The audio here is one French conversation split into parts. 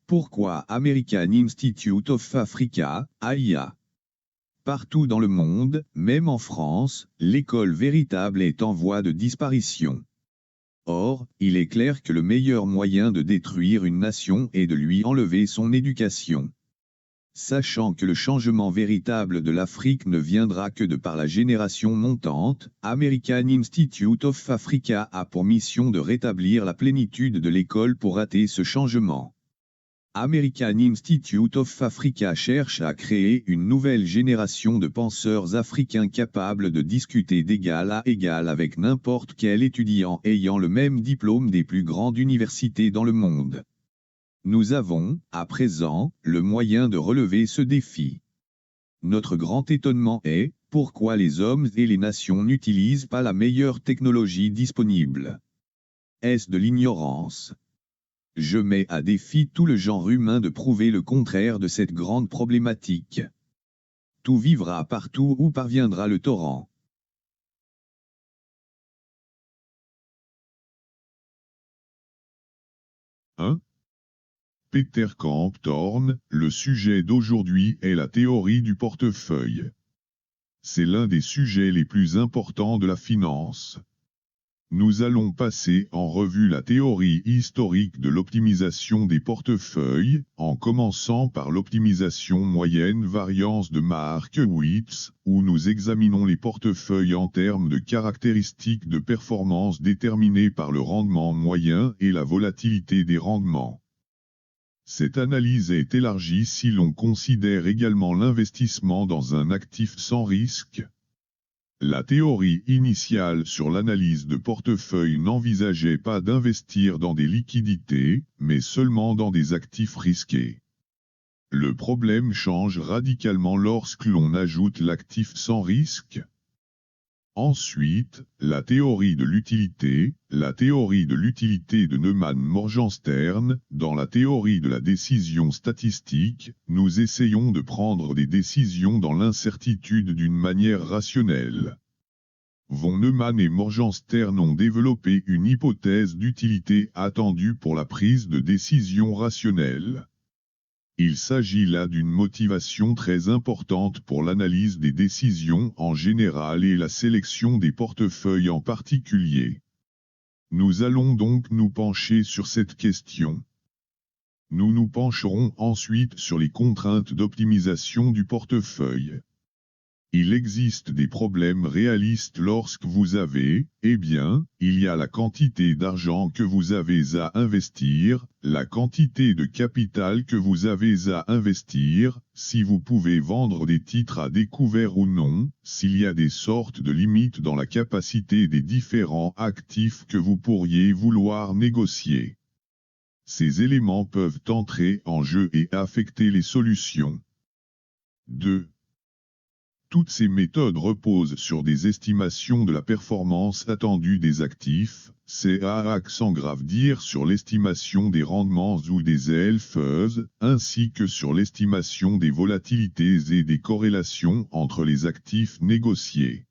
Pourquoi American Institute of Africa, AIA? Partout dans le monde, même en France, l'école véritable est en voie de disparition. Or, il est clair que le meilleur moyen de détruire une nation est de lui enlever son éducation. Sachant que le changement véritable de l'Afrique ne viendra que de par la génération montante, American Institute of Africa a pour mission de rétablir la plénitude de l'école pour hâter ce changement. American Institute of Africa cherche à créer une nouvelle génération de penseurs africains capables de discuter d'égal à égal avec n'importe quel étudiant ayant le même diplôme des plus grandes universités dans le monde. Nous avons, à présent, le moyen de relever ce défi. Notre grand étonnement est, pourquoi les hommes et les nations n'utilisent pas la meilleure technologie disponible? Est-ce de l'ignorance? Je mets à défi tout le genre humain de prouver le contraire de cette grande problématique. Tout vivra partout où parviendra le torrent. Peter Camp Thorne, le sujet d'aujourd'hui est la théorie du portefeuille. C'est l'un des sujets les plus importants de la finance. Nous allons passer en revue la théorie historique de l'optimisation des portefeuilles, en commençant par l'optimisation moyenne variance de Markowitz, où nous examinons les portefeuilles en termes de caractéristiques de performance déterminées par le rendement moyen et la volatilité des rendements. Cette analyse est élargie si l'on considère également l'investissement dans un actif sans risque. La théorie initiale sur l'analyse de portefeuille n'envisageait pas d'investir dans des liquidités, mais seulement dans des actifs risqués. Le problème change radicalement lorsque l'on ajoute l'actif sans risque. Ensuite, la théorie de l'utilité de Neumann-Morgenstern. Dans la théorie de la décision statistique, nous essayons de prendre des décisions dans l'incertitude d'une manière rationnelle. Von Neumann et Morgenstern ont développé une hypothèse d'utilité attendue pour la prise de décision rationnelle. Il s'agit là d'une motivation très importante pour l'analyse des décisions en général et la sélection des portefeuilles en particulier. Nous allons donc nous pencher sur cette question. Nous nous pencherons ensuite sur les contraintes d'optimisation du portefeuille. Il existe des problèmes réalistes lorsque vous avez, il y a la quantité d'argent que vous avez à investir, la quantité de capital que vous avez à investir, si vous pouvez vendre des titres à découvert ou non, s'il y a des sortes de limites dans la capacité des différents actifs que vous pourriez vouloir négocier. Ces éléments peuvent entrer en jeu et affecter les solutions. 2. Toutes ces méthodes reposent sur des estimations de la performance attendue des actifs, c'est à accent grave dire sur l'estimation des rendements ou des LFEs, ainsi que sur l'estimation des volatilités et des corrélations entre les actifs négociés.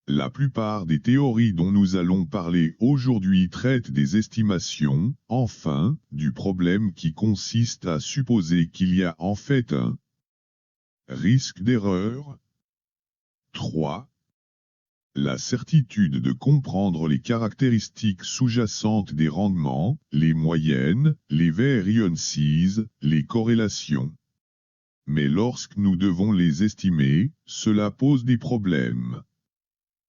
La plupart des théories dont nous allons parler aujourd'hui traitent des estimations, enfin, du problème qui consiste à supposer qu'il y a en fait un risque d'erreur. 3. La certitude de comprendre les caractéristiques sous-jacentes des rendements, les moyennes, les variances, les corrélations. Mais lorsque nous devons les estimer, cela pose des problèmes.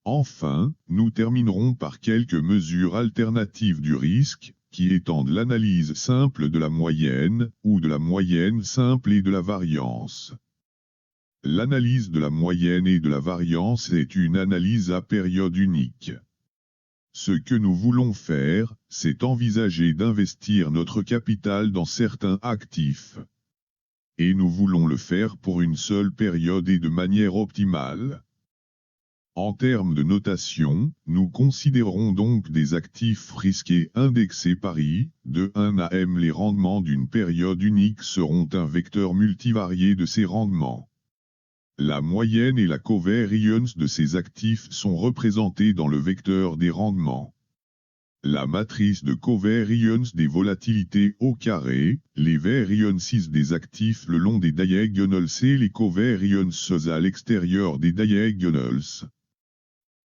Enfin, nous terminerons par quelques mesures alternatives du risque, qui étendent l'analyse simple de la moyenne, ou de la moyenne simple et de la variance. L'analyse de la moyenne et de la variance est une analyse à période unique. Ce que nous voulons faire, c'est envisager d'investir notre capital dans certains actifs. Et nous voulons le faire pour une seule période et de manière optimale. En termes de notation, nous considérons donc des actifs risqués indexés par I, de 1 à M. Les rendements d'une période unique seront un vecteur multivarié de ces rendements. La moyenne et la covariance de ces actifs sont représentés dans le vecteur des rendements. la matrice de covariance des volatilités au carré, les variances des actifs le long des diagonales et les covariances à l'extérieur des diagonales.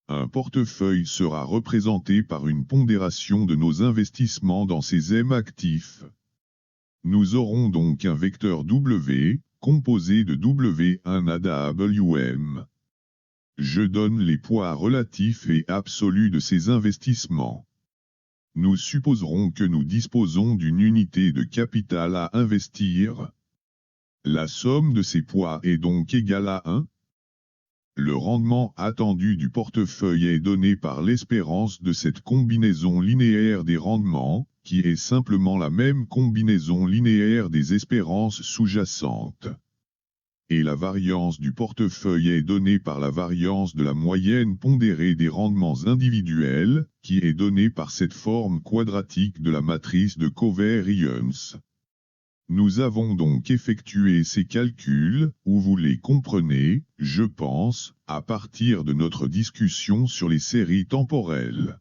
Un portefeuille sera représenté par une pondération de nos investissements dans ces M actifs. Nous aurons donc un vecteur W, composé de W1 à WM. Je donne les poids relatifs et absolus de ces investissements. Nous supposerons que nous disposons d'une unité de capital à investir. La somme de ces poids est donc égale à 1. Le rendement attendu du portefeuille est donné par l'espérance de cette combinaison linéaire des rendements, qui est simplement la même combinaison linéaire des espérances sous-jacentes. Et la variance du portefeuille est donnée par la variance de la moyenne pondérée des rendements individuels, qui est donnée par cette forme quadratique de la matrice de covariance. Nous avons donc effectué ces calculs, où vous les comprenez, je pense, à partir de notre discussion sur les séries temporelles.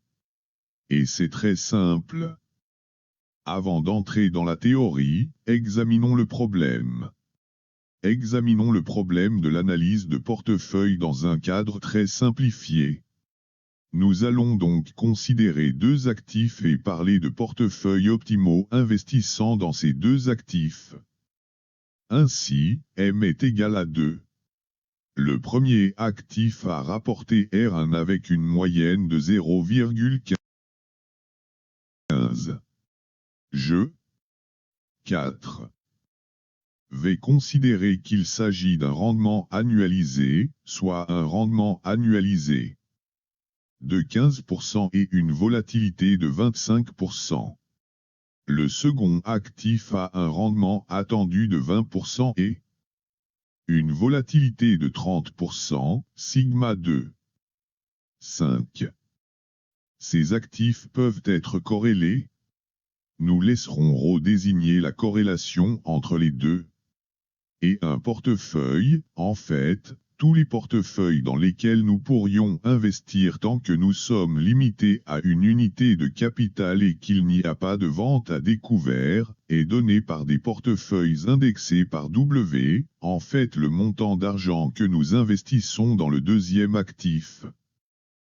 Et c'est très simple. Avant d'entrer dans la théorie, examinons le problème. Examinons le problème de l'analyse de portefeuille dans un cadre très simplifié. Nous allons donc considérer deux actifs et parler de portefeuilles optimaux investissant dans ces deux actifs. Ainsi, M est égal à 2. Le premier actif a rapporté R1 avec une moyenne de 0,15. Je 4. vais considérer qu'il s'agit d'un rendement annualisé, soit un rendement annualisé de 15% et une volatilité de 25%. Le second actif a un rendement attendu de 20% et une volatilité de 30%, sigma 2. 5. Ces actifs peuvent être corrélés. Nous laisserons ρ désigner la corrélation entre les deux. Et un portefeuille, en fait, tous les portefeuilles dans lesquels nous pourrions investir tant que nous sommes limités à une unité de capital et qu'il n'y a pas de vente à découvert, est donné par des portefeuilles indexés par W, en fait le montant d'argent que nous investissons dans le deuxième actif.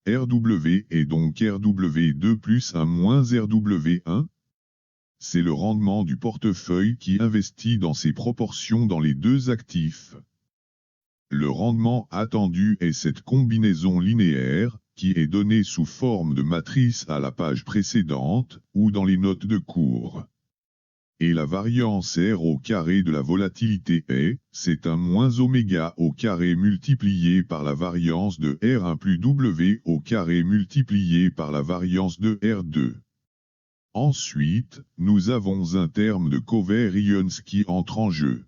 RW est donc RW2 plus 1 moins RW1. C'est le rendement du portefeuille qui investit dans ces proportions dans les deux actifs. Le rendement attendu est cette combinaison linéaire, qui est donnée sous forme de matrice à la page précédente, ou dans les notes de cours. Et la variance R au carré de la volatilité c'est un moins oméga au carré multiplié par la variance de R1 plus W au carré multiplié par la variance de R2. Ensuite, nous avons un terme de covariance qui entre en jeu.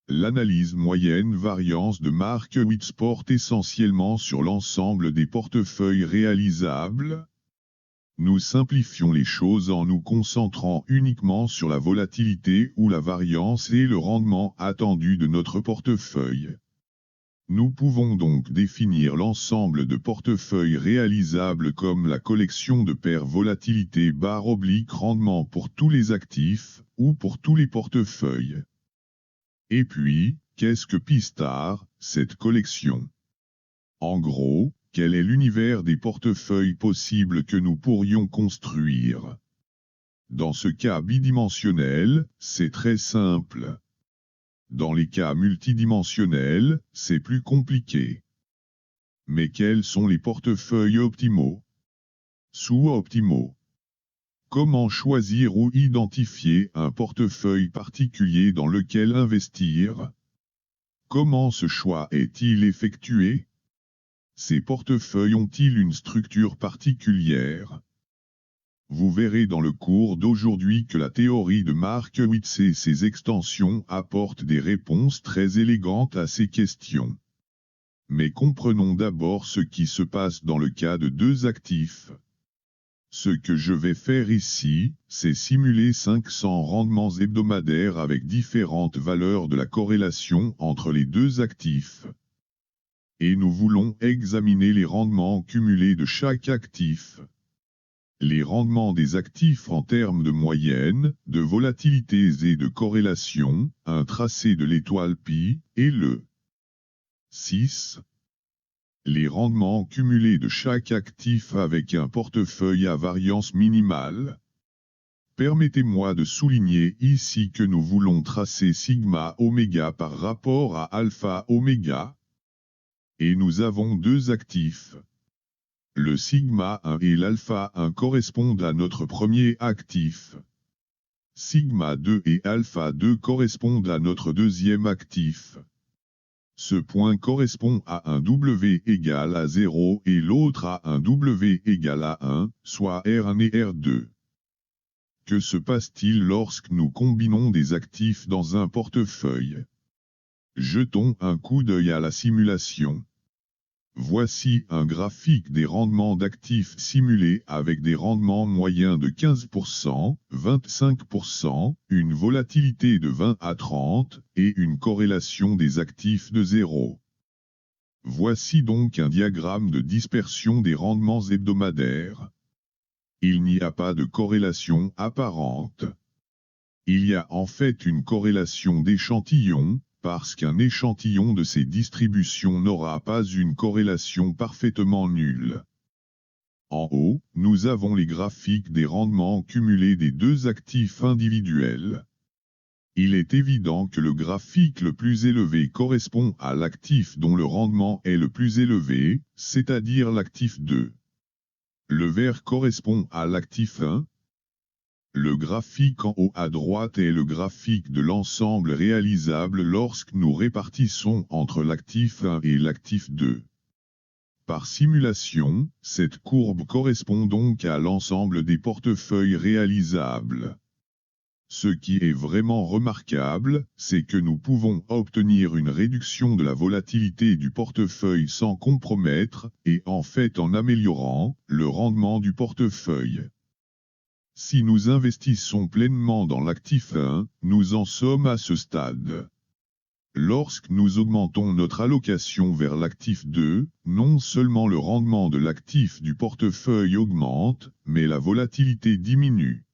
L'analyse moyenne-variance de Markowitz porte essentiellement sur l'ensemble des portefeuilles réalisables. Nous simplifions les choses en nous concentrant uniquement sur la volatilité ou la variance et le rendement attendu de notre portefeuille. Nous pouvons donc définir l'ensemble de portefeuilles réalisables comme la collection de paires volatilité/rendement pour tous les actifs, ou pour tous les portefeuilles. Et puis, qu'est-ce que P*, cette collection? En gros, quel est l'univers des portefeuilles possibles que nous pourrions construire? Dans ce cas bidimensionnel, c'est très simple. Dans les cas multidimensionnels, c'est plus compliqué. Mais quels sont les portefeuilles optimaux? Sous-optimaux. Comment choisir ou identifier un portefeuille particulier dans lequel investir? Comment ce choix est-il effectué? Ces portefeuilles ont-ils une structure particulière? Vous verrez dans le cours d'aujourd'hui que la théorie de Markowitz et ses extensions apportent des réponses très élégantes à ces questions. Mais comprenons d'abord ce qui se passe dans le cas de deux actifs. Ce que je vais faire ici, c'est simuler 500 rendements hebdomadaires avec différentes valeurs de la corrélation entre les deux actifs. Et nous voulons examiner les rendements cumulés de chaque actif. Les rendements des actifs en termes de moyenne, de volatilités et de corrélation, un tracé de l'étoile pi, et le 6. Les rendements cumulés de chaque actif avec un portefeuille à variance minimale. Permettez-moi de souligner ici que nous voulons tracer sigma oméga par rapport à alpha oméga. Et nous avons deux actifs. Le sigma 1 et l'alpha 1 correspondent à notre premier actif. Sigma 2 et alpha 2 correspondent à notre deuxième actif. Ce point correspond à un W égale à 0 et l'autre à un W égale à 1, soit R1 et R2. Que se passe-t-il lorsque nous combinons des actifs dans un portefeuille? Jetons un coup d'œil à la simulation. Voici un graphique des rendements d'actifs simulés avec des rendements moyens de 15%, 25%, une volatilité de 20 à 30 et une corrélation des actifs de 0. Voici donc un diagramme de dispersion des rendements hebdomadaires. Il n'y a pas de corrélation apparente. Il y a en fait une corrélation d'échantillons, parce qu'un échantillon de ces distributions n'aura pas une corrélation parfaitement nulle. En haut, nous avons les graphiques des rendements cumulés des deux actifs individuels. Il est évident que le graphique le plus élevé correspond à l'actif dont le rendement est le plus élevé, c'est-à-dire l'actif 2. Le vert correspond à l'actif 1. Le graphique en haut à droite est le graphique de l'ensemble réalisable lorsque nous répartissons entre l'actif 1 et l'actif 2. Par simulation, cette courbe correspond donc à l'ensemble des portefeuilles réalisables. Ce qui est vraiment remarquable, c'est que nous pouvons obtenir une réduction de la volatilité du portefeuille sans compromettre, et en fait en améliorant, le rendement du portefeuille. Si nous investissons pleinement dans l'actif 1, nous en sommes à ce stade. Lorsque nous augmentons notre allocation vers l'actif 2, non seulement le rendement de l'actif du portefeuille augmente, mais la volatilité diminue.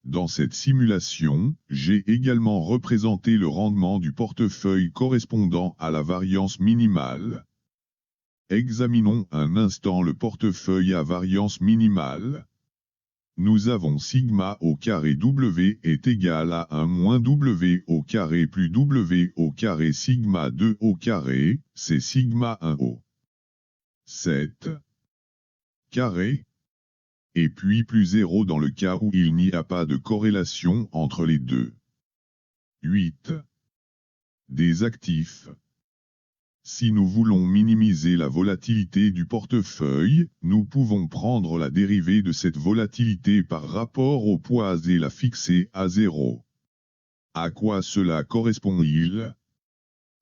Dans cette simulation, j'ai également représenté le rendement du portefeuille correspondant à la variance minimale. Examinons un instant le portefeuille à variance minimale. Nous avons sigma au carré W est égal à 1 moins W au carré plus W au carré sigma 2 au carré, c'est sigma 1 au 7 carré. Et puis plus 0 dans le cas où il n'y a pas de corrélation entre les deux. 8. Des actifs. Si nous voulons minimiser la volatilité du portefeuille, nous pouvons prendre la dérivée de cette volatilité par rapport au poids et la fixer à 0. À quoi cela correspond-il?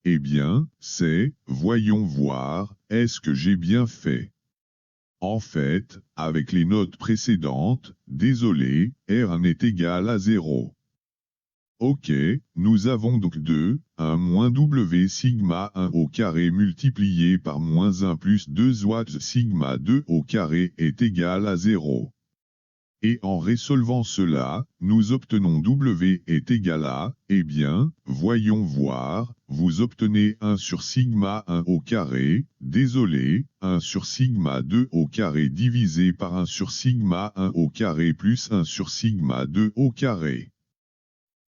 Eh bien, c'est, voyons voir, est-ce que j'ai bien fait? En fait, avec les notes précédentes, désolé, R1 est égal à 0. Ok, nous avons donc 2, 1 moins W sigma 1 au carré multiplié par moins 1 plus 2 watts sigma 2 au carré est égal à 0. Et en résolvant cela, nous obtenons W est égal à, eh bien, voyons voir, vous obtenez 1 sur sigma 1 au carré, désolé, 1 sur sigma 2 au carré divisé par 1 sur sigma 1 au carré plus 1 sur sigma 2 au carré.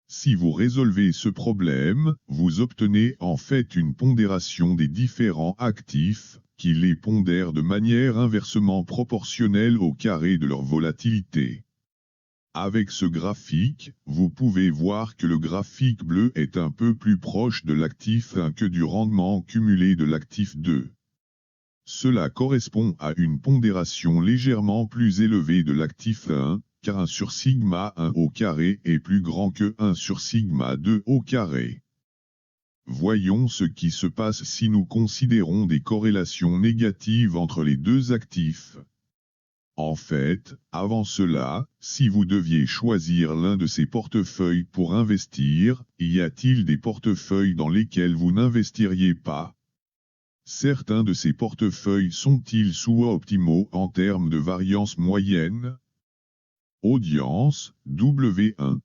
Si vous résolvez ce problème, vous obtenez en fait une pondération des différents actifs, qui les pondèrent de manière inversement proportionnelle au carré de leur volatilité. Avec ce graphique, vous pouvez voir que le graphique bleu est un peu plus proche de l'actif 1 que du rendement cumulé de l'actif 2. Cela correspond à une pondération légèrement plus élevée de l'actif 1, car 1 sur sigma 1 au carré est plus grand que 1 sur sigma 2 au carré. Voyons ce qui se passe si nous considérons des corrélations négatives entre les deux actifs. En fait, avant cela, si vous deviez choisir l'un de ces portefeuilles pour investir, y a-t-il des portefeuilles dans lesquels vous n'investiriez pas? Certains de ces portefeuilles sont-ils sous-optimaux en termes de variance moyenne? Audience, W1.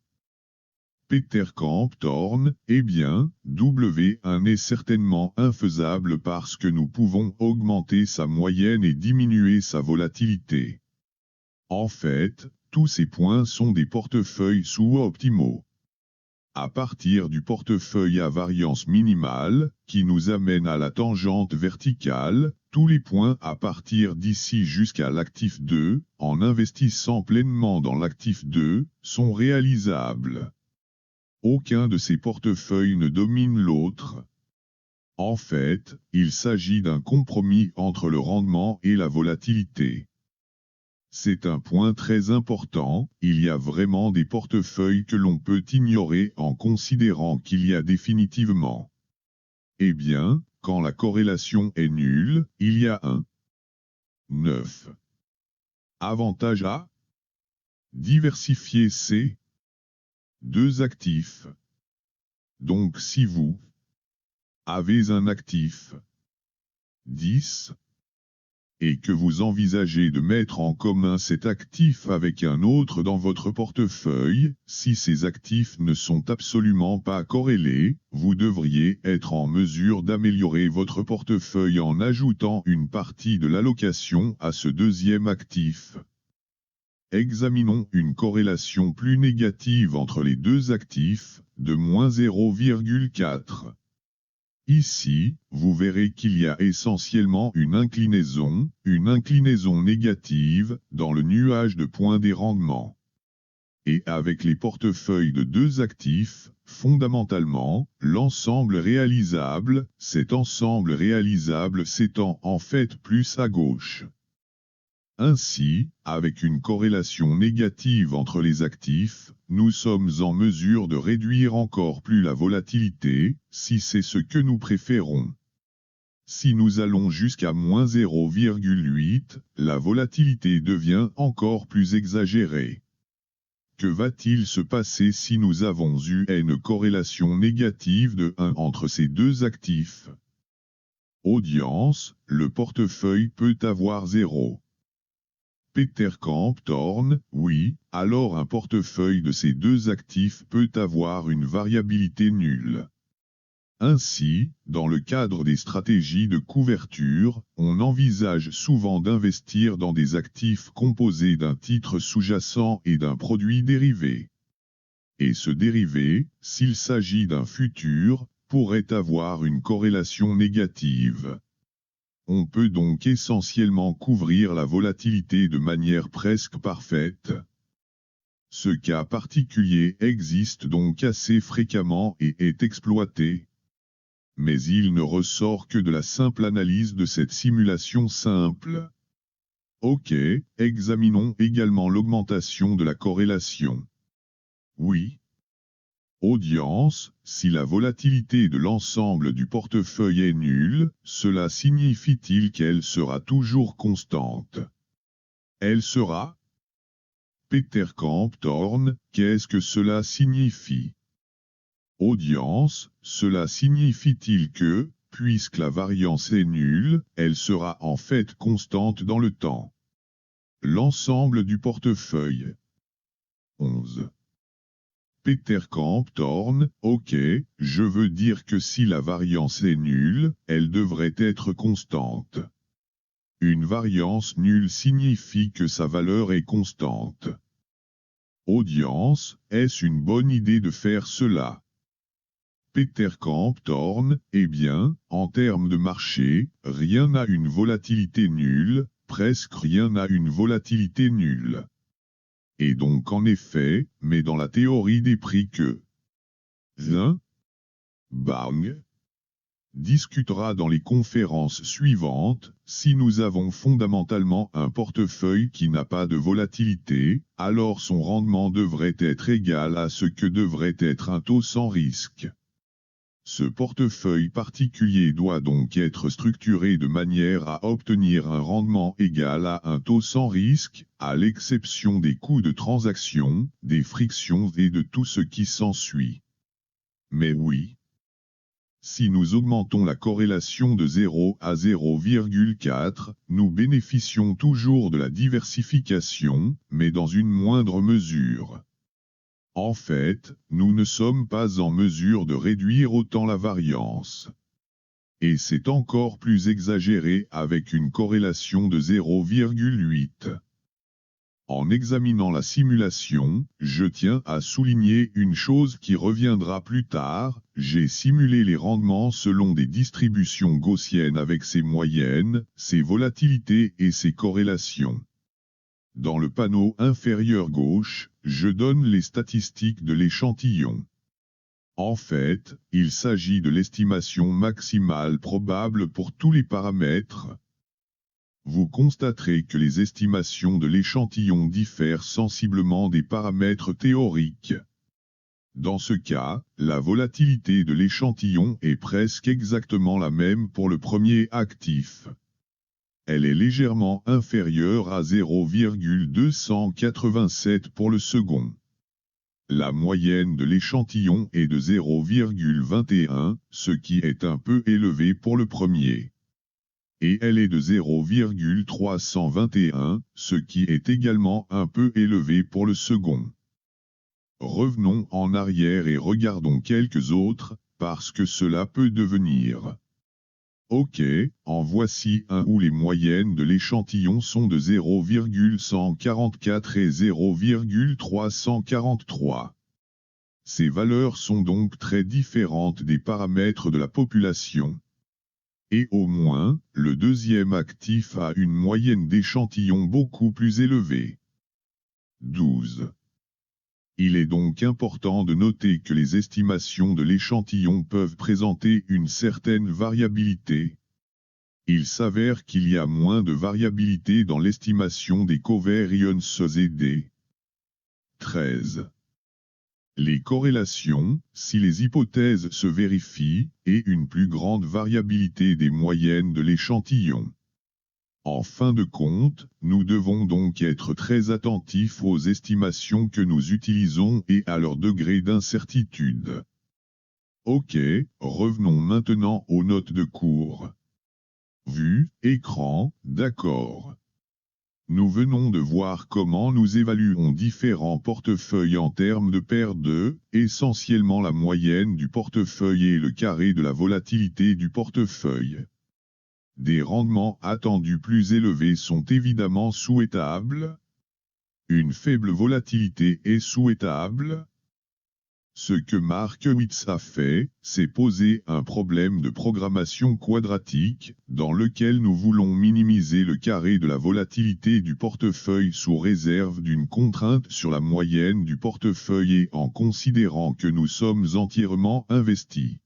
Peter Camp Thorne, eh bien, W1 est certainement infaisable parce que nous pouvons augmenter sa moyenne et diminuer sa volatilité. En fait, tous ces points sont des portefeuilles sous-optimaux. À partir du portefeuille à variance minimale, qui nous amène à la tangente verticale, tous les points à partir d'ici jusqu'à l'actif 2, en investissant pleinement dans l'actif 2, sont réalisables. Aucun de ces portefeuilles ne domine l'autre. En fait, il s'agit d'un compromis entre le rendement et la volatilité. C'est un point très important, il y a vraiment des portefeuilles que l'on peut ignorer en considérant qu'il y a définitivement. Eh bien, quand la corrélation est nulle, il y a un 9. Avantage A. Diversifier C. 2 actifs. Donc si vous avez un actif 10 et que vous envisagez de mettre en commun cet actif avec un autre dans votre portefeuille, si ces actifs ne sont absolument pas corrélés, vous devriez être en mesure d'améliorer votre portefeuille en ajoutant une partie de l'allocation à ce deuxième actif. Examinons une corrélation plus négative entre les deux actifs, de moins 0,4. Ici, vous verrez qu'il y a essentiellement une inclinaison négative, dans le nuage de points des rendements. Et avec les portefeuilles de deux actifs, fondamentalement, l'ensemble réalisable, cet ensemble réalisable s'étend en fait plus à gauche. Ainsi, avec une corrélation négative entre les actifs, nous sommes en mesure de réduire encore plus la volatilité, si c'est ce que nous préférons. Si nous allons jusqu'à moins 0,8, la volatilité devient encore plus exagérée. Que va-t-il se passer si nous avons eu une corrélation négative de 1 entre ces deux actifs? Audience, le portefeuille peut avoir 0. Peter Camp Thorne, oui, alors un portefeuille de ces deux actifs peut avoir une variabilité nulle. Ainsi, dans le cadre des stratégies de couverture, on envisage souvent d'investir dans des actifs composés d'un titre sous-jacent et d'un produit dérivé. Et ce dérivé, s'il s'agit d'un futur, pourrait avoir une corrélation négative. On peut donc essentiellement couvrir la volatilité de manière presque parfaite. Ce cas particulier existe donc assez fréquemment et est exploité. Mais il ne ressort que de la simple analyse de cette simulation simple. Ok, examinons également l'augmentation de la corrélation. Oui. Audience, si la volatilité de l'ensemble du portefeuille est nulle, cela signifie-t-il qu'elle sera toujours constante? Elle sera? Peter Camp Thorne, qu'est-ce que cela signifie? Audience, cela signifie-t-il que, puisque la variance est nulle, elle sera en fait constante dans le temps? L'ensemble du portefeuille. 11. Peter Camp Thorne, ok, je veux dire que si la variance est nulle, elle devrait être constante. Une variance nulle signifie que sa valeur est constante. Audience, est-ce une bonne idée de faire cela? Peter Camp Thorne, eh bien, en termes de marché, rien n'a une volatilité nulle, presque rien n'a une volatilité nulle. Et donc en effet, mais dans la théorie des prix que 20 Bang discutera dans les conférences suivantes, si nous avons fondamentalement un portefeuille qui n'a pas de volatilité, alors son rendement devrait être égal à ce que devrait être un taux sans risque. Ce portefeuille particulier doit donc être structuré de manière à obtenir un rendement égal à un taux sans risque, à l'exception des coûts de transaction, des frictions et de tout ce qui s'ensuit. Mais oui. si nous augmentons la corrélation de 0 à 0,4, nous bénéficions toujours de la diversification, mais dans une moindre mesure. En fait, nous ne sommes pas en mesure de réduire autant la variance. Et c'est encore plus exagéré avec une corrélation de 0,8. En examinant la simulation, je tiens à souligner une chose qui reviendra plus tard, j'ai simulé les rendements selon des distributions gaussiennes avec ses moyennes, ses volatilités et ses corrélations. Dans le panneau inférieur gauche, je donne les statistiques de l'échantillon. En fait, il s'agit de l'estimation maximale probable pour tous les paramètres. Vous constaterez que les estimations de l'échantillon diffèrent sensiblement des paramètres théoriques. Dans ce cas, la volatilité de l'échantillon est presque exactement la même pour le premier actif. Elle est légèrement inférieure à 0,287 pour le second. La moyenne de l'échantillon est de 0,21, ce qui est un peu élevé pour le premier. Et elle est de 0,321, ce qui est également un peu élevé pour le second. Revenons en arrière et regardons quelques autres, parce que cela peut devenir. Ok, en voici un où les moyennes de l'échantillon sont de 0,144 et 0,343. Ces valeurs sont donc très différentes des paramètres de la population. Et au moins, le deuxième actif a une moyenne d'échantillon beaucoup plus élevée. 12. Il est donc important de noter que les estimations de l'échantillon peuvent présenter une certaine variabilité. Il s'avère qu'il y a moins de variabilité dans l'estimation des covariance ZD. 13. Les corrélations, si les hypothèses se vérifient, et une plus grande variabilité des moyennes de l'échantillon. En fin de compte, nous devons donc être très attentifs aux estimations que nous utilisons et à leur degré d'incertitude. Ok, revenons maintenant aux notes de cours. Vue, écran, d'accord. Nous venons de voir comment nous évaluons différents portefeuilles en termes de paire de, essentiellement la moyenne du portefeuille et le carré de la volatilité du portefeuille. Des rendements attendus plus élevés sont évidemment souhaitables. Une faible volatilité est souhaitable. Ce que Markowitz a fait, c'est poser un problème de programmation quadratique, dans lequel nous voulons minimiser le carré de la volatilité du portefeuille sous réserve d'une contrainte sur la moyenne du portefeuille et en considérant que nous sommes entièrement investis.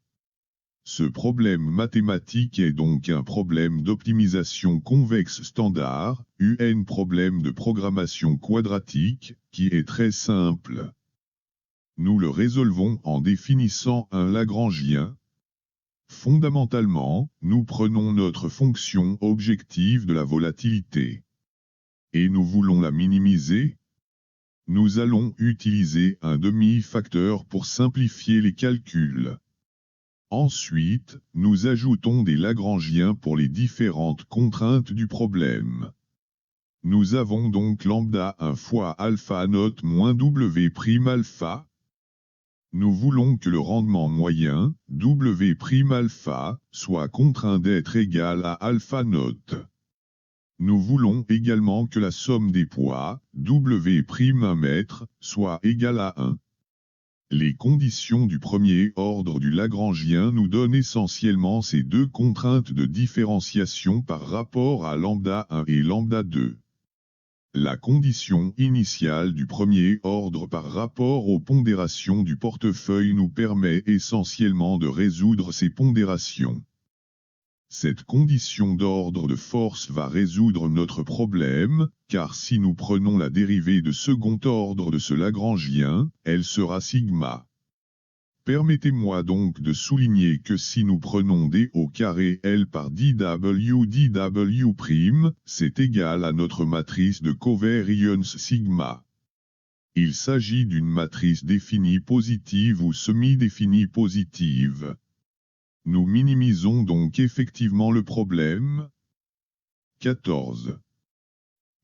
Ce problème mathématique est donc un problème d'optimisation convexe standard, un problème de programmation quadratique, qui est très simple. Nous le résolvons en définissant un Lagrangien. Fondamentalement, nous prenons notre fonction objective de la volatilité. Et nous voulons la minimiser. Nous allons utiliser un demi-facteur pour simplifier les calculs. Ensuite, nous ajoutons des Lagrangiens pour les différentes contraintes du problème. Nous avons donc lambda 1 fois alpha note moins W' alpha. Nous voulons que le rendement moyen, W' alpha, soit contraint d'être égal à alpha note. Nous voulons également que la somme des poids, W' 1 mètre, soit égale à 1. Les conditions du premier ordre du Lagrangien nous donnent essentiellement ces deux contraintes de différenciation par rapport à lambda 1 et lambda 2. La condition initiale du premier ordre par rapport aux pondérations du portefeuille nous permet essentiellement de résoudre ces pondérations. Cette condition d'ordre de force va résoudre notre problème, car si nous prenons la dérivée de second ordre de ce Lagrangien, elle sera sigma. Permettez-moi donc de souligner que si nous prenons d au carré L par dw, c'est égal à notre matrice de covariance sigma. Il s'agit d'une matrice définie positive ou semi-définie positive. Nous minimisons donc effectivement le problème. 14.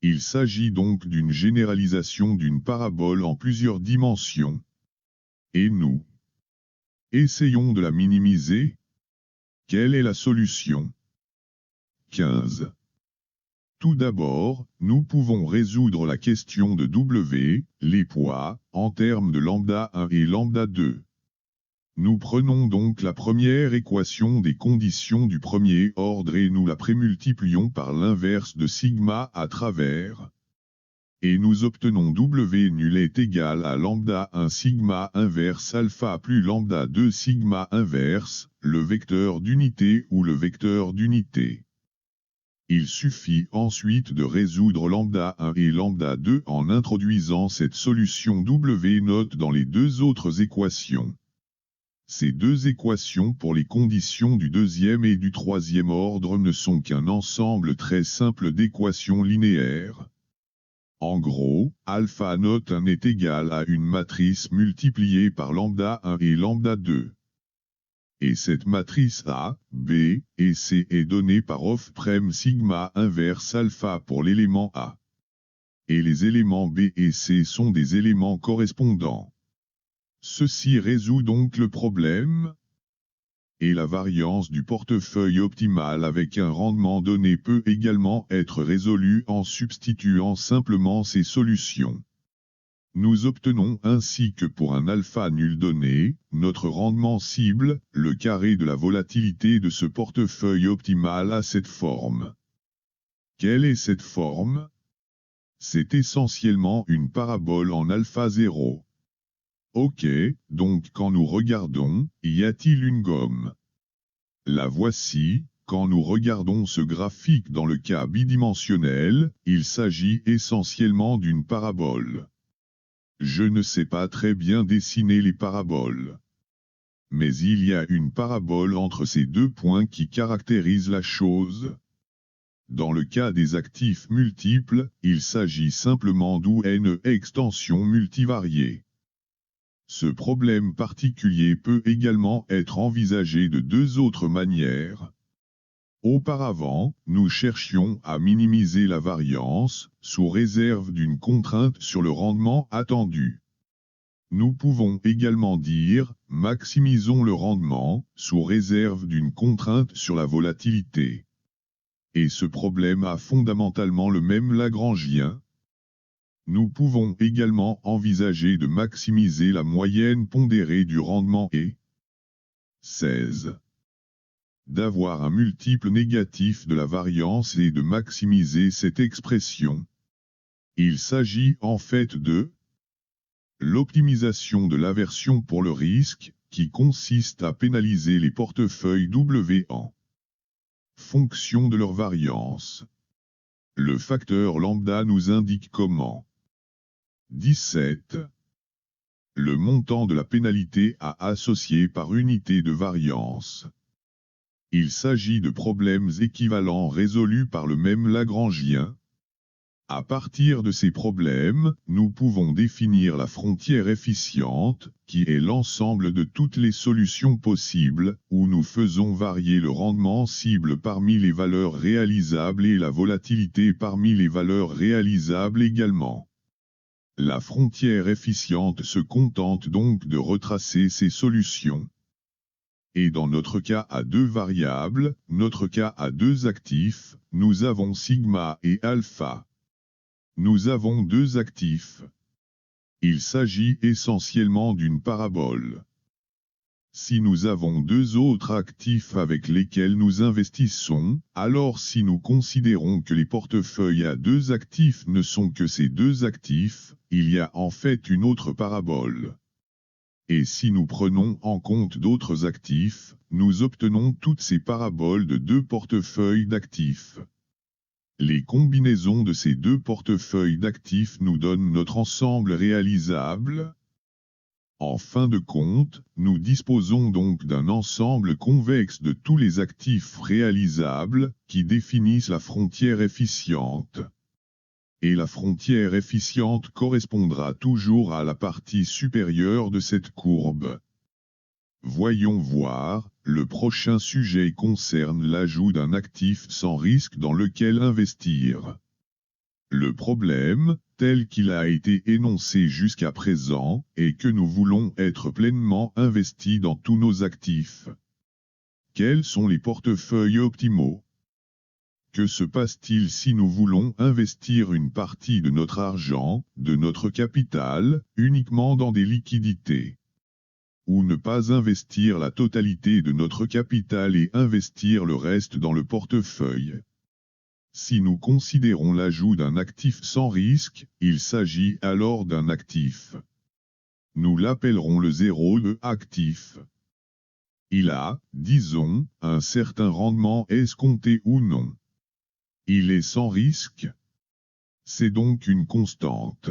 Il s'agit donc d'une généralisation d'une parabole en plusieurs dimensions. Et nous essayons de la minimiser. Quelle est la solution? 15. Tout d'abord, nous pouvons résoudre la question de W, les poids, en termes de lambda 1 et lambda 2. Nous prenons donc la première équation des conditions du premier ordre et nous la prémultiplions par l'inverse de sigma à travers. Et nous obtenons W nul est égal à lambda 1 sigma inverse alpha plus lambda 2 sigma inverse, le vecteur d'unité ou le vecteur d'unité. Il suffit ensuite de résoudre lambda 1 et lambda 2 en introduisant cette solution W note dans les deux autres équations. Ces deux équations pour les conditions du deuxième et du troisième ordre ne sont qu'un ensemble très simple d'équations linéaires. En gros, alpha note 1 est égal à une matrice multipliée par lambda 1 et lambda 2. Et cette matrice A, B et C est donnée par of' sigma inverse alpha pour l'élément A. Et les éléments B et C sont des éléments correspondants. Ceci résout donc le problème. Et la variance du portefeuille optimal avec un rendement donné peut également être résolue en substituant simplement ces solutions. Nous obtenons ainsi que pour un alpha nul donné, notre rendement cible, le carré de la volatilité de ce portefeuille optimal a cette forme. Quelle est cette forme? C'est essentiellement une parabole en alpha 0. Ok, donc quand nous regardons, y a-t-il une gomme? La voici. Quand nous regardons ce graphique dans le cas bidimensionnel, il s'agit essentiellement d'une parabole. Je ne sais pas très bien dessiner les paraboles. Mais il y a une parabole entre ces deux points qui caractérise la chose. Dans le cas des actifs multiples, il s'agit simplement d'une extension multivariée. Ce problème particulier peut également être envisagé de deux autres manières. Auparavant, nous cherchions à minimiser la variance, sous réserve d'une contrainte sur le rendement attendu. Nous pouvons également dire, maximisons le rendement, sous réserve d'une contrainte sur la volatilité. Et ce problème a fondamentalement le même Lagrangien. Nous pouvons également envisager de maximiser la moyenne pondérée du rendement et 16. D'avoir un multiple négatif de la variance et de maximiser cette expression. Il s'agit en fait de l'optimisation de l'aversion pour le risque, qui consiste à pénaliser les portefeuilles W en fonction de leur variance. Le facteur lambda nous indique comment. 17. Le montant de la pénalité à associer par unité de variance. Il s'agit de problèmes équivalents résolus par le même Lagrangien. À partir de ces problèmes, nous pouvons définir la frontière efficiente, qui est l'ensemble de toutes les solutions possibles, où nous faisons varier le rendement cible parmi les valeurs réalisables et la volatilité parmi les valeurs réalisables également. La frontière efficiente se contente donc de retracer ces solutions. Et dans notre cas à deux variables, notre cas à deux actifs, nous avons sigma et alpha. Nous avons deux actifs. Il s'agit essentiellement d'une parabole. Si nous avons deux autres actifs avec lesquels nous investissons, alors si nous considérons que les portefeuilles à deux actifs ne sont que ces deux actifs, il y a en fait une autre parabole. Et si nous prenons en compte d'autres actifs, nous obtenons toutes ces paraboles de deux portefeuilles d'actifs. Les combinaisons de ces deux portefeuilles d'actifs nous donnent notre ensemble réalisable. En fin de compte, nous disposons donc d'un ensemble convexe de tous les actifs réalisables, qui définissent la frontière efficiente. Et la frontière efficiente correspondra toujours à la partie supérieure de cette courbe. Voyons voir, le prochain sujet concerne l'ajout d'un actif sans risque dans lequel investir. Le problème, tel qu'il a été énoncé jusqu'à présent, est que nous voulons être pleinement investis dans tous nos actifs. Quels sont les portefeuilles optimaux? Que se passe-t-il si nous voulons investir une partie de notre argent, de notre capital, uniquement dans des liquidités? Ou ne pas investir la totalité de notre capital et investir le reste dans le portefeuille? Si nous considérons l'ajout d'un actif sans risque, il s'agit alors d'un actif. Nous l'appellerons le 0 actif. Il a, disons, un certain rendement escompté ou non. Il est sans risque. C'est donc une constante.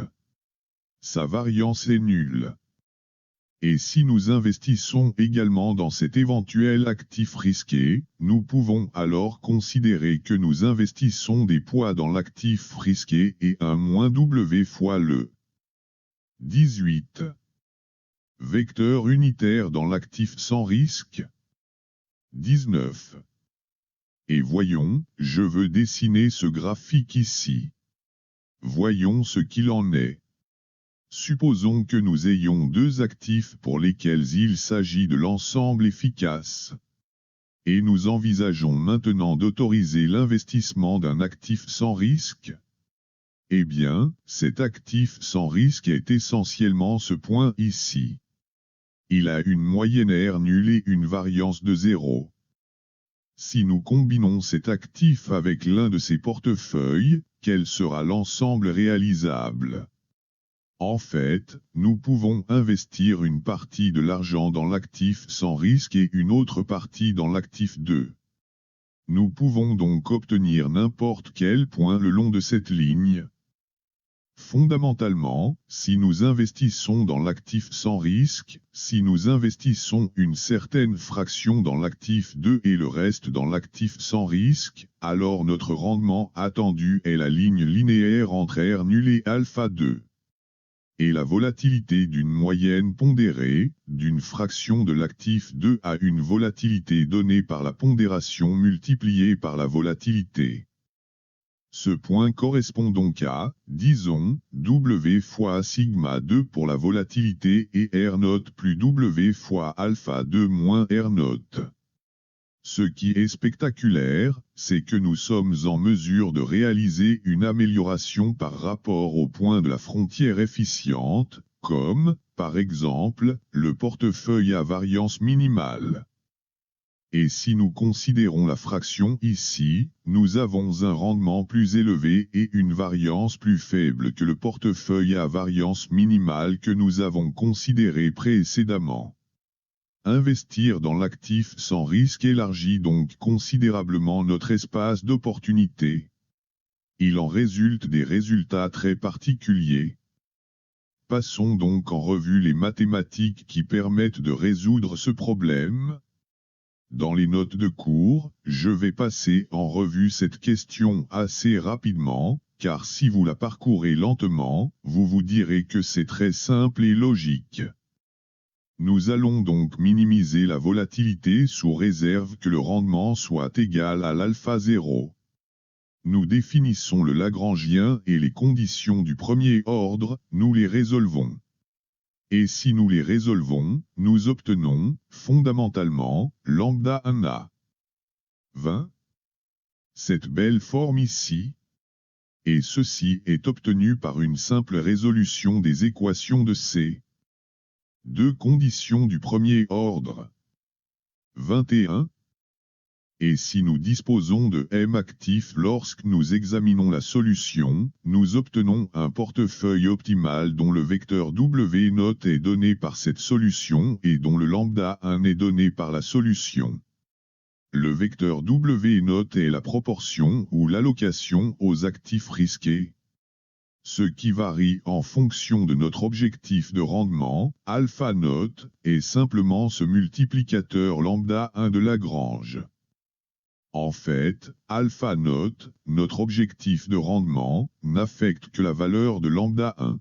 Sa variance est nulle. Et si nous investissons également dans cet éventuel actif risqué, nous pouvons alors considérer que nous investissons des poids dans l'actif risqué et un moins W fois le 18. Vecteur unitaire dans l'actif sans risque. 19. Et voyons, je veux dessiner ce graphique ici. Voyons ce qu'il en est. Supposons que nous ayons deux actifs pour lesquels il s'agit de l'ensemble efficace. Et nous envisageons maintenant d'autoriser l'investissement d'un actif sans risque. Eh bien, cet actif sans risque est essentiellement ce point ici. Il a une moyenne R nulle et une variance de 0. Si nous combinons cet actif avec l'un de ces portefeuilles, quel sera l'ensemble réalisable? En fait, nous pouvons investir une partie de l'argent dans l'actif sans risque et une autre partie dans l'actif 2. Nous pouvons donc obtenir n'importe quel point le long de cette ligne. Fondamentalement, si nous investissons dans l'actif sans risque, si nous investissons une certaine fraction dans l'actif 2 et le reste dans l'actif sans risque, alors notre rendement attendu est la ligne linéaire entre R nul et alpha 2. Et la volatilité d'une moyenne pondérée, d'une fraction de l'actif 2 à une volatilité donnée par la pondération multipliée par la volatilité. Ce point correspond donc à, disons, W fois sigma 2 pour la volatilité et R0 plus W fois alpha 2 moins R0. Ce qui est spectaculaire, c'est que nous sommes en mesure de réaliser une amélioration par rapport au point de la frontière efficiente, comme, par exemple, le portefeuille à variance minimale. Et si nous considérons la fraction ici, nous avons un rendement plus élevé et une variance plus faible que le portefeuille à variance minimale que nous avons considéré précédemment. Investir dans l'actif sans risque élargit donc considérablement notre espace d'opportunité. Il en résulte des résultats très particuliers. Passons donc en revue les mathématiques qui permettent de résoudre ce problème. Dans les notes de cours, je vais passer en revue cette question assez rapidement, car si vous la parcourez lentement, vous vous direz que c'est très simple et logique. Nous allons donc minimiser la volatilité sous réserve que le rendement soit égal à l'alpha 0. Nous définissons le Lagrangien et les conditions du premier ordre, nous les résolvons. Et si nous les résolvons, nous obtenons, fondamentalement, lambda 1a. 20. Cette belle forme ici. Et ceci est obtenu par une simple résolution des équations de C. Deux conditions du premier ordre. 21. Et si nous disposons de M actif lorsque nous examinons la solution, nous obtenons un portefeuille optimal dont le vecteur W0 est donné par cette solution et dont le lambda 1 est donné par la solution. Le vecteur W0 est la proportion ou l'allocation aux actifs risqués. Ce qui varie en fonction de notre objectif de rendement, alpha note, est simplement ce multiplicateur lambda 1 de Lagrange. En fait, alpha note, notre objectif de rendement, n'affecte que la valeur de lambda 1.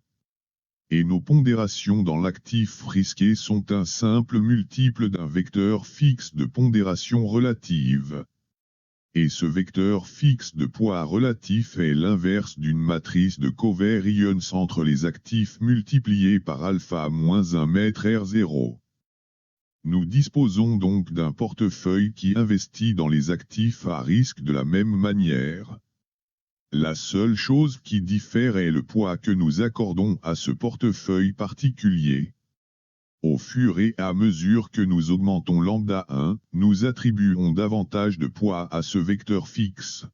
Et nos pondérations dans l'actif risqué sont un simple multiple d'un vecteur fixe de pondération relative. Et ce vecteur fixe de poids relatif est l'inverse d'une matrice de covariance entre les actifs multipliés par alpha moins 1 mètre R0. Nous disposons donc d'un portefeuille qui investit dans les actifs à risque de la même manière. La seule chose qui diffère est le poids que nous accordons à ce portefeuille particulier. Au fur et à mesure que nous augmentons lambda 1, nous attribuons davantage de poids à ce vecteur fixe.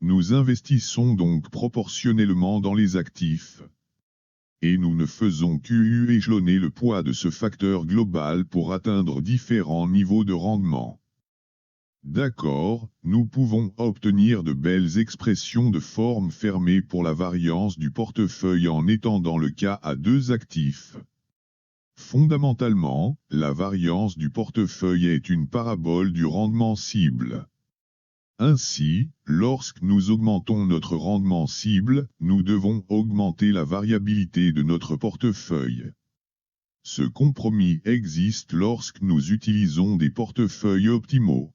Nous investissons donc proportionnellement dans les actifs. Et nous ne faisons qu'échelonner le poids de ce facteur global pour atteindre différents niveaux de rendement. D'accord, nous pouvons obtenir de belles expressions de forme fermée pour la variance du portefeuille en étendant le cas à deux actifs. Fondamentalement, la variance du portefeuille est une parabole du rendement cible. Ainsi, lorsque nous augmentons notre rendement cible, nous devons augmenter la variabilité de notre portefeuille. Ce compromis existe lorsque nous utilisons des portefeuilles optimaux.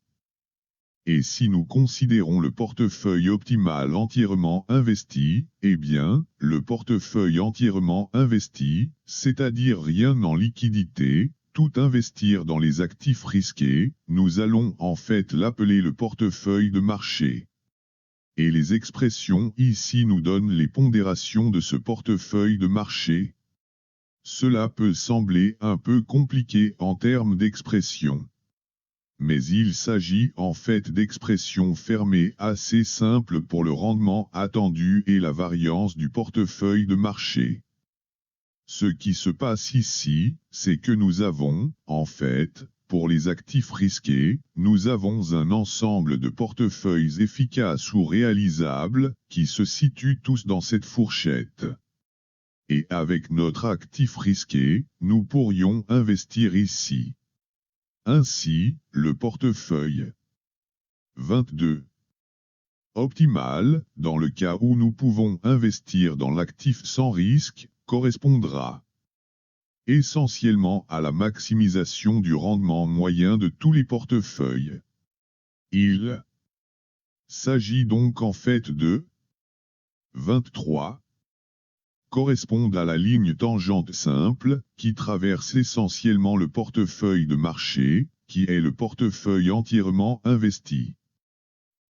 Et si nous considérons le portefeuille optimal entièrement investi, eh bien, le portefeuille entièrement investi, c'est-à-dire rien en liquidité, tout investir dans les actifs risqués, nous allons en fait l'appeler le portefeuille de marché. Et les expressions ici nous donnent les pondérations de ce portefeuille de marché. Cela peut sembler un peu compliqué en termes d'expression. Mais il s'agit en fait d'expressions fermées assez simples pour le rendement attendu et la variance du portefeuille de marché. Ce qui se passe ici, c'est que nous avons, en fait, pour les actifs risqués, nous avons un ensemble de portefeuilles efficaces ou réalisables, qui se situent tous dans cette fourchette. Et avec notre actif risqué, nous pourrions investir ici. Ainsi, le portefeuille 22 optimal, dans le cas où nous pouvons investir dans l'actif sans risque, correspondra essentiellement à la maximisation du rendement moyen de tous les portefeuilles. Il s'agit donc en fait de 23 correspondent à la ligne tangente simple, qui traverse essentiellement le portefeuille de marché, qui est le portefeuille entièrement investi.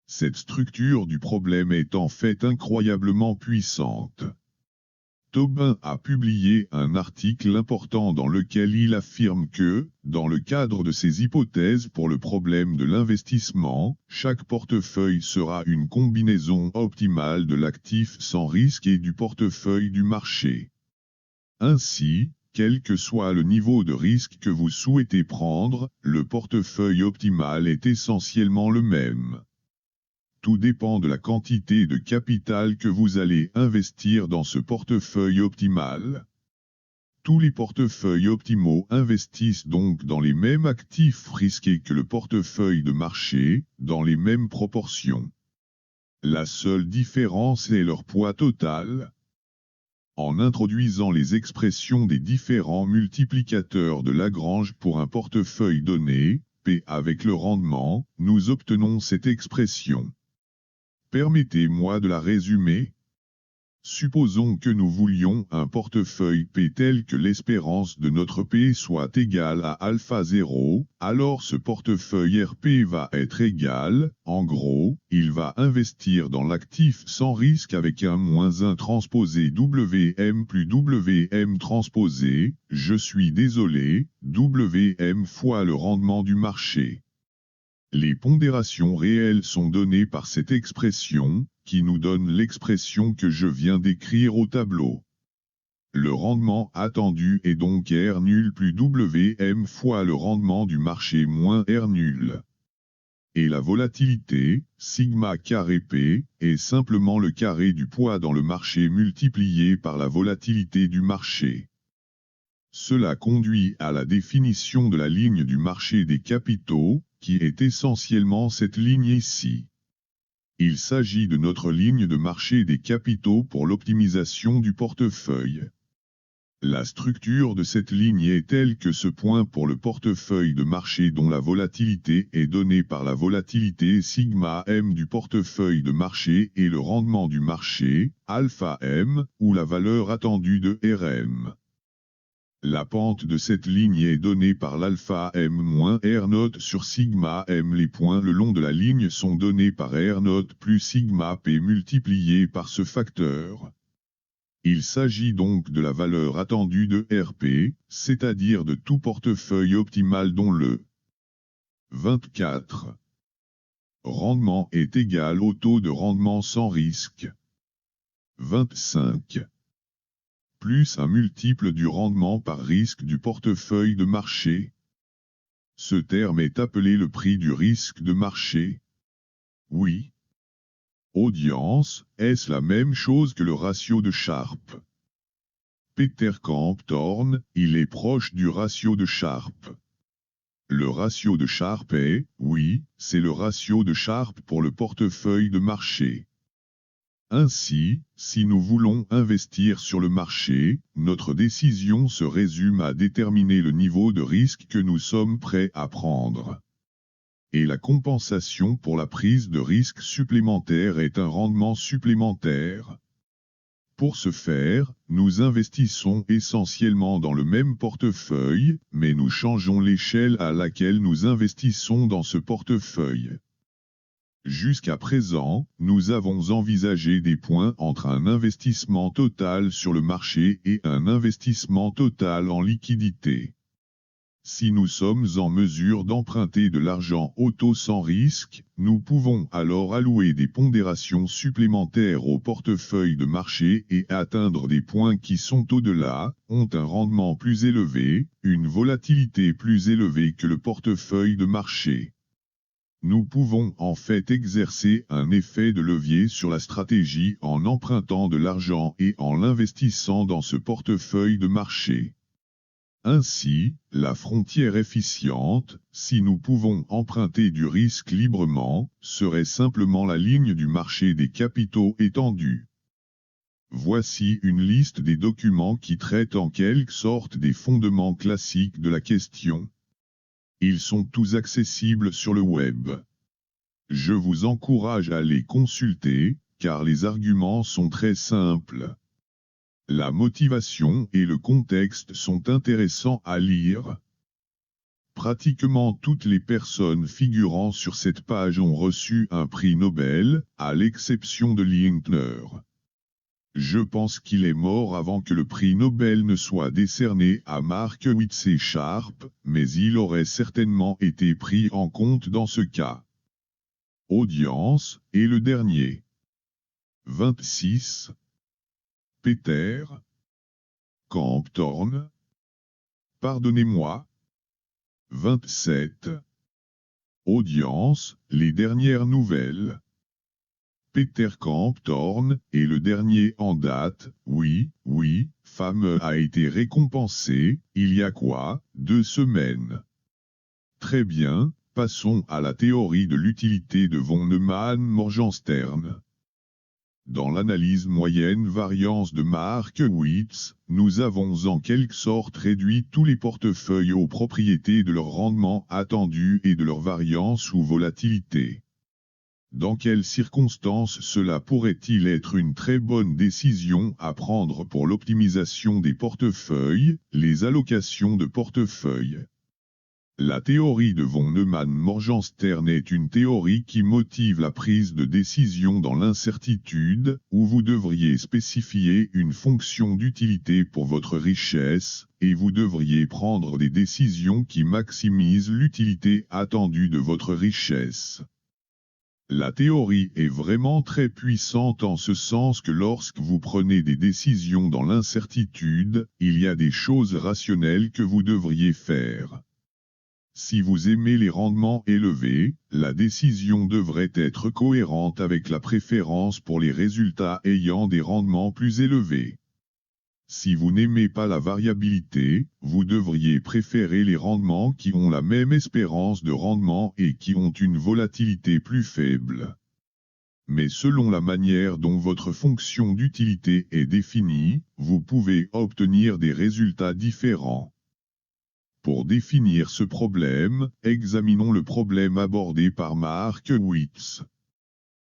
Cette structure du problème est en fait incroyablement puissante. Tobin a publié un article important dans lequel il affirme que, dans le cadre de ses hypothèses pour le problème de l'investissement, chaque portefeuille sera une combinaison optimale de l'actif sans risque et du portefeuille du marché. Ainsi, quel que soit le niveau de risque que vous souhaitez prendre, le portefeuille optimal est essentiellement le même. Tout dépend de la quantité de capital que vous allez investir dans ce portefeuille optimal. Tous les portefeuilles optimaux investissent donc dans les mêmes actifs risqués que le portefeuille de marché, dans les mêmes proportions. La seule différence est leur poids total. En introduisant les expressions des différents multiplicateurs de Lagrange pour un portefeuille donné, P avec le rendement, nous obtenons cette expression. Permettez-moi de la résumer. Supposons que nous voulions un portefeuille P tel que l'espérance de notre P soit égale à alpha 0, alors ce portefeuille RP va être égal, en gros, il va investir dans l'actif sans risque avec un moins 1 transposé WM plus WM transposé, je suis désolé, WM fois le rendement du marché. Les pondérations réelles sont données par cette expression, qui nous donne l'expression que je viens d'écrire au tableau. Le rendement attendu est donc R nul plus WM fois le rendement du marché moins R nul. Et la volatilité, sigma carré P, est simplement le carré du poids dans le marché multiplié par la volatilité du marché. Cela conduit à la définition de la ligne du marché des capitaux, qui est essentiellement cette ligne ici. Il s'agit de notre ligne de marché des capitaux pour l'optimisation du portefeuille. La structure de cette ligne est telle que ce point pour le portefeuille de marché dont la volatilité est donnée par la volatilité sigma m du portefeuille de marché et le rendement du marché, alpha m, ou la valeur attendue de Rm. La pente de cette ligne est donnée par l'alpha m moins R note sur sigma m. Les points le long de la ligne sont donnés par R note plus sigma p multiplié par ce facteur. Il s'agit donc de la valeur attendue de RP, c'est-à-dire de tout portefeuille optimal dont le 24 rendement est égal au taux de rendement sans risque. 25 plus un multiple du rendement par risque du portefeuille de marché. Ce terme est appelé le prix du risque de marché. Oui. Audience, est-ce la même chose que le ratio de Sharpe? Peter Camp Thorne, il est proche du ratio de Sharpe. Le ratio de Sharpe est, oui, c'est le ratio de Sharpe pour le portefeuille de marché. Ainsi, si nous voulons investir sur le marché, notre décision se résume à déterminer le niveau de risque que nous sommes prêts à prendre. Et la compensation pour la prise de risque supplémentaire est un rendement supplémentaire. Pour ce faire, nous investissons essentiellement dans le même portefeuille, mais nous changeons l'échelle à laquelle nous investissons dans ce portefeuille. Jusqu'à présent, nous avons envisagé des points entre un investissement total sur le marché et un investissement total en liquidité. Si nous sommes en mesure d'emprunter de l'argent au taux sans risque, nous pouvons alors allouer des pondérations supplémentaires au portefeuille de marché et atteindre des points qui sont au-delà, ont un rendement plus élevé, une volatilité plus élevée que le portefeuille de marché. Nous pouvons en fait exercer un effet de levier sur la stratégie en empruntant de l'argent et en l'investissant dans ce portefeuille de marché. Ainsi, la frontière efficiente, si nous pouvons emprunter du risque librement, serait simplement la ligne du marché des capitaux étendue. Voici une liste des documents qui traitent en quelque sorte des fondements classiques de la question. Ils sont tous accessibles sur le web. Je vous encourage à les consulter, car les arguments sont très simples. La motivation et le contexte sont intéressants à lire. Pratiquement toutes les personnes figurant sur cette page ont reçu un prix Nobel, à l'exception de Lindner. Je pense qu'il est mort avant que le prix Nobel ne soit décerné à Markowitz et Sharpe, mais il aurait certainement été pris en compte dans ce cas. Audience, et le dernier. 26. Peter Camp Thorne. Pardonnez-moi. 27. Audience, les dernières nouvelles. Peter Camp Thorne est le dernier en date, oui, femme a été récompensé, il y a quoi, 2 semaines. Très bien, passons à la théorie de l'utilité de von Neumann-Morgenstern. Dans l'analyse moyenne variance de Markowitz, nous avons en quelque sorte réduit tous les portefeuilles aux propriétés de leur rendement attendu et de leur variance ou volatilité. Dans quelles circonstances cela pourrait-il être une très bonne décision à prendre pour l'optimisation des portefeuilles, les allocations de portefeuille? La théorie de von Neumann-Morgenstern est une théorie qui motive la prise de décision dans l'incertitude, où vous devriez spécifier une fonction d'utilité pour votre richesse, et vous devriez prendre des décisions qui maximisent l'utilité attendue de votre richesse. La théorie est vraiment très puissante en ce sens que lorsque vous prenez des décisions dans l'incertitude, il y a des choses rationnelles que vous devriez faire. Si vous aimez les rendements élevés, la décision devrait être cohérente avec la préférence pour les résultats ayant des rendements plus élevés. Si vous n'aimez pas la variabilité, vous devriez préférer les rendements qui ont la même espérance de rendement et qui ont une volatilité plus faible. mais selon la manière dont votre fonction d'utilité est définie, vous pouvez obtenir des résultats différents. Pour définir ce problème, examinons le problème abordé par Markowitz.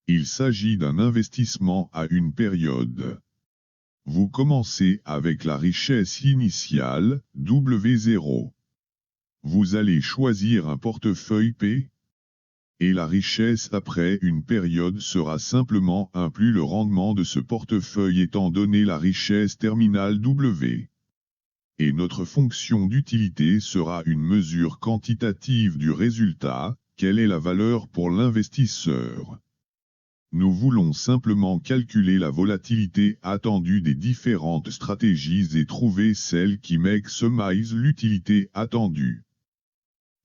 Il s'agit d'un investissement à une période. Vous commencez avec la richesse initiale, W0. Vous allez choisir un portefeuille P. Et la richesse après une période sera simplement 1 plus le rendement de ce portefeuille étant donné la richesse terminale W. Et notre fonction d'utilité sera une mesure quantitative du résultat, quelle est la valeur pour l'investisseur. Nous voulons simplement calculer la volatilité attendue des différentes stratégies et trouver celle qui maximise l'utilité attendue.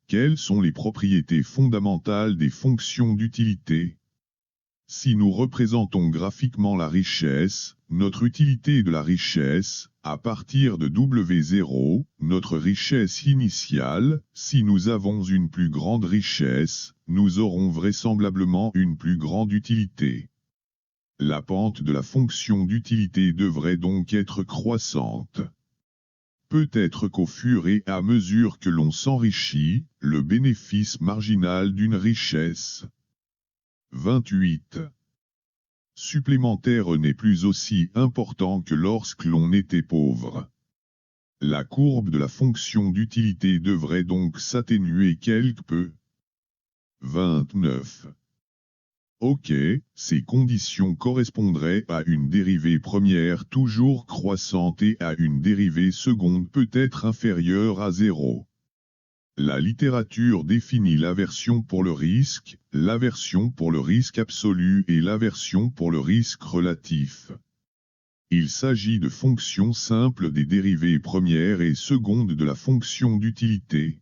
Quelles sont les propriétés fondamentales des fonctions d'utilité? Si nous représentons graphiquement la richesse, notre utilité de la richesse, à partir de W0, notre richesse initiale, si nous avons une plus grande richesse, nous aurons vraisemblablement une plus grande utilité. La pente de la fonction d'utilité devrait donc être croissante. Peut-être qu'au fur et à mesure que l'on s'enrichit, le bénéfice marginal d'une richesse. 28. Supplémentaire n'est plus aussi important que lorsque l'on était pauvre. La courbe de la fonction d'utilité devrait donc s'atténuer quelque peu. 29. Ok, ces conditions correspondraient à une dérivée première toujours croissante et à une dérivée seconde peut-être inférieure à 0. La littérature définit l'aversion pour le risque, l'aversion pour le risque absolu et l'aversion pour le risque relatif. Il s'agit de fonctions simples des dérivées premières et secondes de la fonction d'utilité.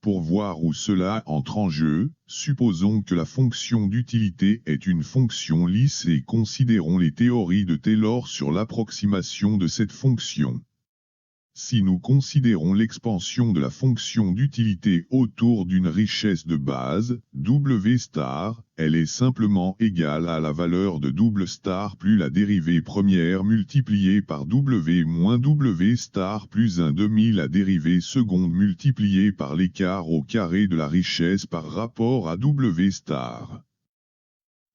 Pour voir où cela entre en jeu, supposons que la fonction d'utilité est une fonction lisse et considérons les théories de Taylor sur l'approximation de cette fonction. Si nous considérons l'expansion de la fonction d'utilité autour d'une richesse de base, W star, elle est simplement égale à la valeur de double star plus la dérivée première multipliée par W moins W star plus 1/2 la dérivée seconde multipliée par l'écart au carré de la richesse par rapport à W star.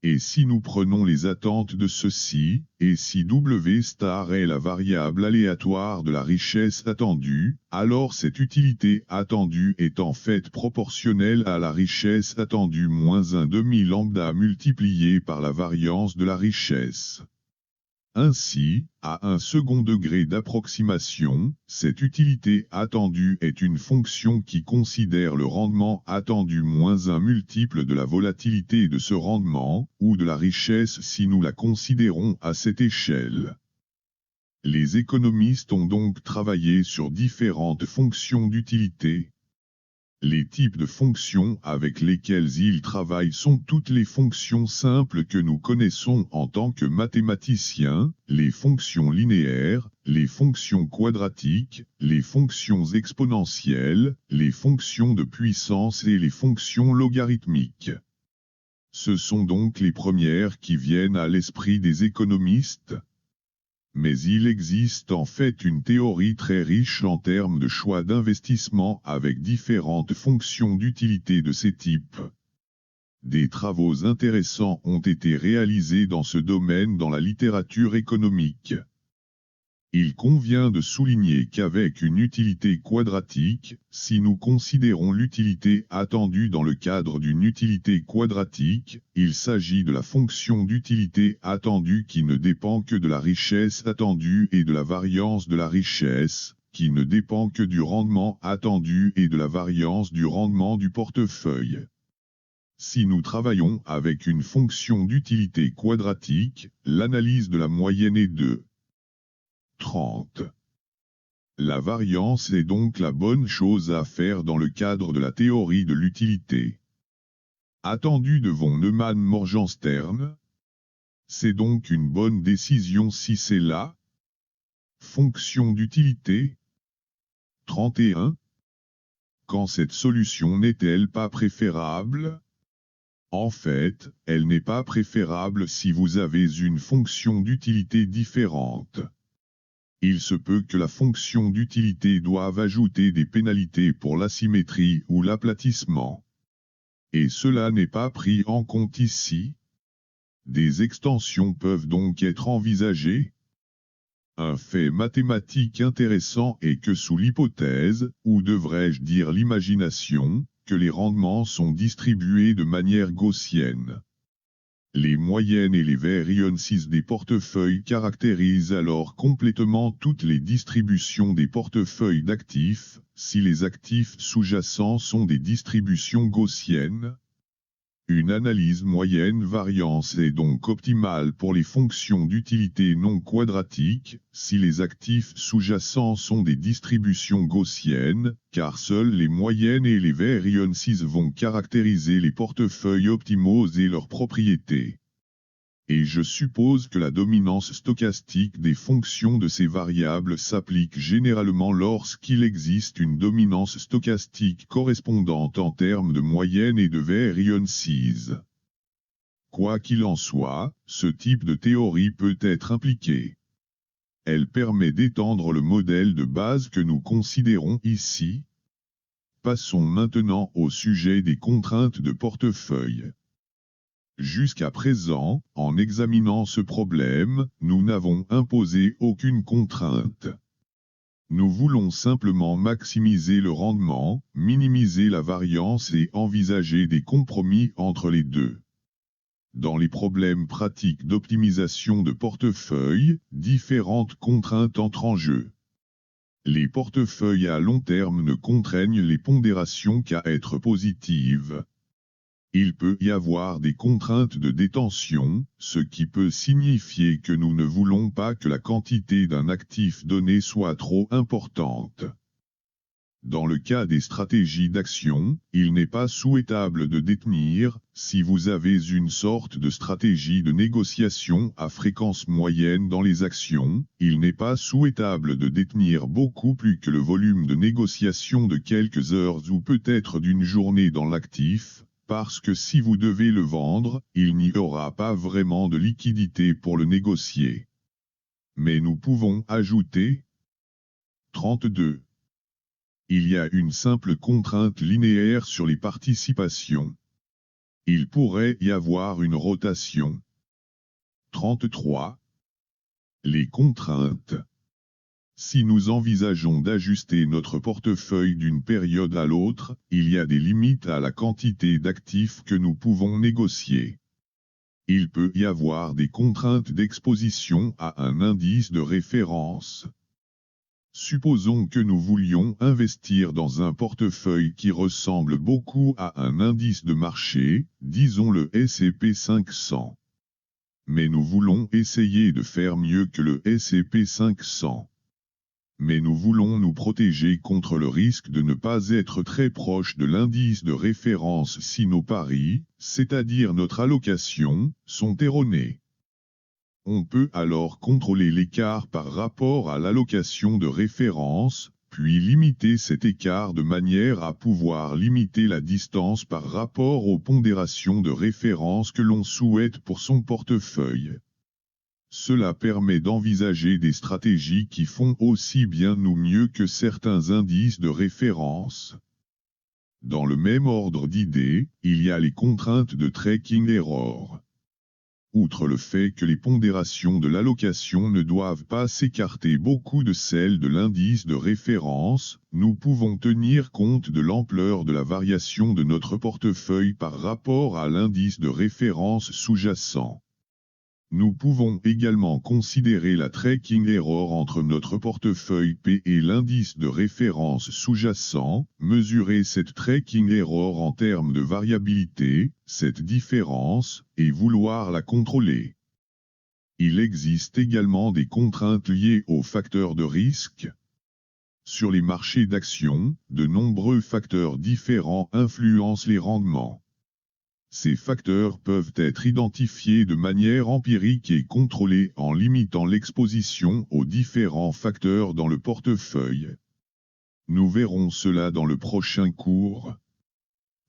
Et si nous prenons les attentes de ceci, et si W star est la variable aléatoire de la richesse attendue, alors cette utilité attendue est en fait proportionnelle à la richesse attendue moins 1/2 lambda multiplié par la variance de la richesse. Ainsi, à un second degré d'approximation, cette utilité attendue est une fonction qui considère le rendement attendu moins un multiple de la volatilité de ce rendement, ou de la richesse si nous la considérons à cette échelle. Les économistes ont donc travaillé sur différentes fonctions d'utilité. Les types de fonctions avec lesquelles ils travaillent sont toutes les fonctions simples que nous connaissons en tant que mathématiciens, les fonctions linéaires, les fonctions quadratiques, les fonctions exponentielles, les fonctions de puissance et les fonctions logarithmiques. Ce sont donc les premières qui viennent à l'esprit des économistes. Mais il existe en fait une théorie très riche en termes de choix d'investissement avec différentes fonctions d'utilité de ces types. Des travaux intéressants ont été réalisés dans ce domaine dans la littérature économique. Il convient de souligner qu'avec une utilité quadratique, si nous considérons l'utilité attendue dans le cadre d'une utilité quadratique, il s'agit de la fonction d'utilité attendue qui ne dépend que de la richesse attendue et de la variance de la richesse, qui ne dépend que du rendement attendu et de la variance du rendement du portefeuille. Si nous travaillons avec une fonction d'utilité quadratique, l'analyse de la moyenne est de 30. La variance est donc la bonne chose à faire dans le cadre de la théorie de l'utilité. Attendu de von Neumann-Morgenstern. C'est donc une bonne décision si c'est la fonction d'utilité. 31. Quand cette solution n'est-elle pas préférable? En fait, elle n'est pas préférable si vous avez une fonction d'utilité différente. Il se peut que la fonction d'utilité doive ajouter des pénalités pour l'asymétrie ou l'aplatissement. Et cela n'est pas pris en compte ici. Des extensions peuvent donc être envisagées. Un fait mathématique intéressant est que sous l'hypothèse, ou devrais-je dire l'imagination, que les rendements sont distribués de manière gaussienne. Les moyennes et les variances des portefeuilles caractérisent alors complètement toutes les distributions des portefeuilles d'actifs, si les actifs sous-jacents sont des distributions gaussiennes. Une analyse moyenne-variance est donc optimale pour les fonctions d'utilité non quadratiques, si les actifs sous-jacents sont des distributions gaussiennes, car seules les moyennes et les variances vont caractériser les portefeuilles optimaux et leurs propriétés. Et je suppose que la dominance stochastique des fonctions de ces variables s'applique généralement lorsqu'il existe une dominance stochastique correspondante en termes de moyenne et de variances. Quoi qu'il en soit, ce type de théorie peut être impliqué. Elle permet d'étendre le modèle de base que nous considérons ici. Passons maintenant au sujet des contraintes de portefeuille. Jusqu'à présent, en examinant ce problème, nous n'avons imposé aucune contrainte. Nous voulons simplement maximiser le rendement, minimiser la variance et envisager des compromis entre les deux. Dans les problèmes pratiques d'optimisation de portefeuille, différentes contraintes entrent en jeu. Les portefeuilles à long terme ne contraignent les pondérations qu'à être positives. Il peut y avoir des contraintes de détention, ce qui peut signifier que nous ne voulons pas que la quantité d'un actif donné soit trop importante. Dans le cas des stratégies d'action, il n'est pas souhaitable de détenir, si vous avez une sorte de stratégie de négociation à fréquence moyenne dans les actions, il n'est pas souhaitable de détenir beaucoup plus que le volume de négociation de quelques heures ou peut-être d'une journée dans l'actif, parce que si vous devez le vendre, il n'y aura pas vraiment de liquidité pour le négocier. Mais nous pouvons ajouter 32. Il y a une simple contrainte linéaire sur les participations. Il pourrait y avoir une rotation. 33. Les contraintes. Si nous envisageons d'ajuster notre portefeuille d'une période à l'autre, il y a des limites à la quantité d'actifs que nous pouvons négocier. Il peut y avoir des contraintes d'exposition à un indice de référence. Supposons que nous voulions investir dans un portefeuille qui ressemble beaucoup à un indice de marché, disons le S&P 500. Mais nous voulons essayer de faire mieux que le S&P 500. Mais nous voulons nous protéger contre le risque de ne pas être très proche de l'indice de référence si nos paris, c'est-à-dire notre allocation, sont erronés. On peut alors contrôler l'écart par rapport à l'allocation de référence, puis limiter cet écart de manière à pouvoir limiter la distance par rapport aux pondérations de référence que l'on souhaite pour son portefeuille. Cela permet d'envisager des stratégies qui font aussi bien ou mieux que certains indices de référence. Dans le même ordre d'idées, il y a les contraintes de tracking error. Outre le fait que les pondérations de l'allocation ne doivent pas s'écarter beaucoup de celles de l'indice de référence, nous pouvons tenir compte de l'ampleur de la variation de notre portefeuille par rapport à l'indice de référence sous-jacent. Nous pouvons également considérer la tracking error entre notre portefeuille P et l'indice de référence sous-jacent, mesurer cette tracking error en termes de variabilité, cette différence, et vouloir la contrôler. Il existe également des contraintes liées aux facteurs de risque. Sur les marchés d'actions, de nombreux facteurs différents influencent les rendements. Ces facteurs peuvent être identifiés de manière empirique et contrôlés en limitant l'exposition aux différents facteurs dans le portefeuille. Nous verrons cela dans le prochain cours.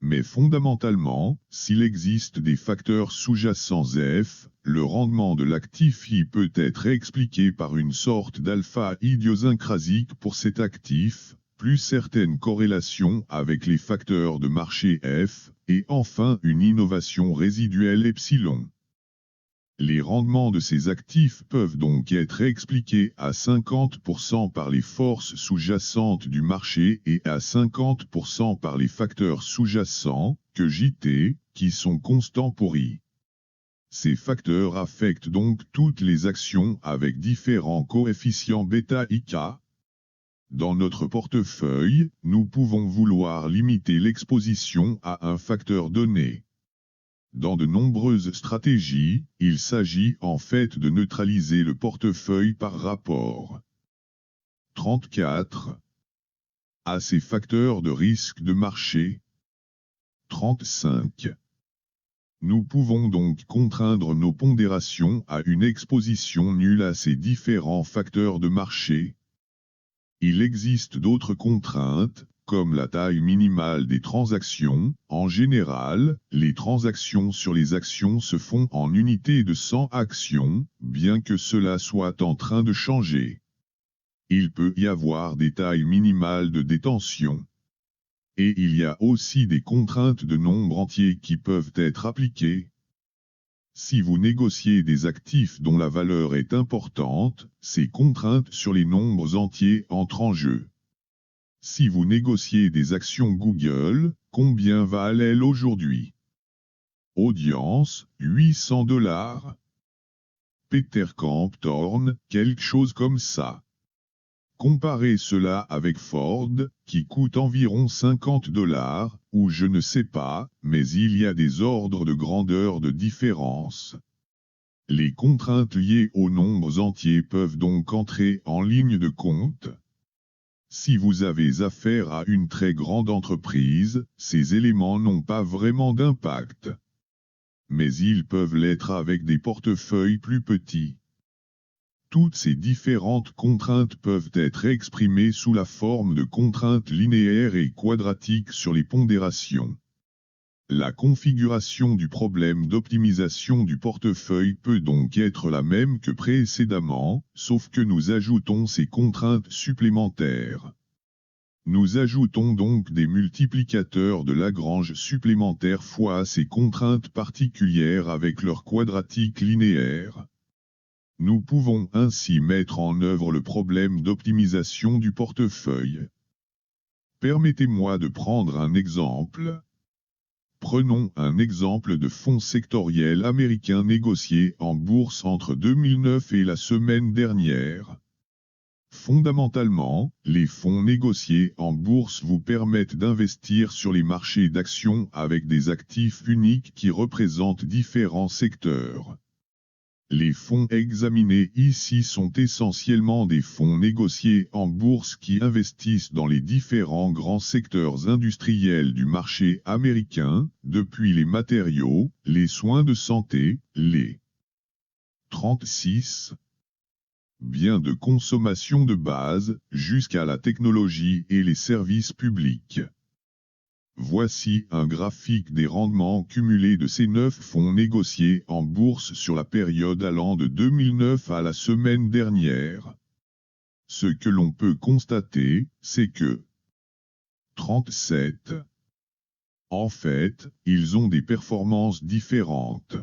Mais fondamentalement, s'il existe des facteurs sous-jacents F, le rendement de l'actif I peut être expliqué par une sorte d'alpha idiosyncrasique pour cet actif, plus certaines corrélations avec les facteurs de marché F, et enfin une innovation résiduelle epsilon. Les rendements de ces actifs peuvent donc être expliqués à 50% par les forces sous-jacentes du marché et à 50% par les facteurs sous-jacents, que JT, qui sont constants pour I. Ces facteurs affectent donc toutes les actions avec différents coefficients bêta IK. Dans notre portefeuille, nous pouvons vouloir limiter l'exposition à un facteur donné. Dans de nombreuses stratégies, il s'agit en fait de neutraliser le portefeuille par rapport. 34. À ces facteurs de risque de marché. 35. Nous pouvons donc contraindre nos pondérations à une exposition nulle à ces différents facteurs de marché. Il existe d'autres contraintes, comme la taille minimale des transactions. En général, les transactions sur les actions se font en unités de 100 actions, bien que cela soit en train de changer. Il peut y avoir des tailles minimales de détention. Et il y a aussi des contraintes de nombre entier qui peuvent être appliquées. Si vous négociez des actifs dont la valeur est importante, ces contraintes sur les nombres entiers entrent en jeu. Si vous négociez des actions Google, combien valent-elles aujourd'hui? Audience, $800. Peter Campthorne, quelque chose comme ça. Comparez cela avec Ford, qui coûte environ $50, ou je ne sais pas, mais il y a des ordres de grandeur de différence. Les contraintes liées aux nombres entiers peuvent donc entrer en ligne de compte. Si vous avez affaire à une très grande entreprise, ces éléments n'ont pas vraiment d'impact. Mais ils peuvent l'être avec des portefeuilles plus petits. Toutes ces différentes contraintes peuvent être exprimées sous la forme de contraintes linéaires et quadratiques sur les pondérations. La configuration du problème d'optimisation du portefeuille peut donc être la même que précédemment, sauf que nous ajoutons ces contraintes supplémentaires. Nous ajoutons donc des multiplicateurs de Lagrange supplémentaires fois ces contraintes particulières avec leur quadratique linéaire. Nous pouvons ainsi mettre en œuvre le problème d'optimisation du portefeuille. Permettez-moi de prendre un exemple. Prenons un exemple de fonds sectoriel américain négocié en bourse entre 2009 et la semaine dernière. Fondamentalement, les fonds négociés en bourse vous permettent d'investir sur les marchés d'actions avec des actifs uniques qui représentent différents secteurs. Les fonds examinés ici sont essentiellement des fonds négociés en bourse qui investissent dans les différents grands secteurs industriels du marché américain, depuis les matériaux, les soins de santé, les 36 biens de consommation de base, jusqu'à la technologie et les services publics. Voici un graphique des rendements cumulés de ces 9 fonds négociés en bourse sur la période allant de 2009 à la semaine dernière. Ce que l'on peut constater, c'est que 37. En fait, ils ont des performances différentes.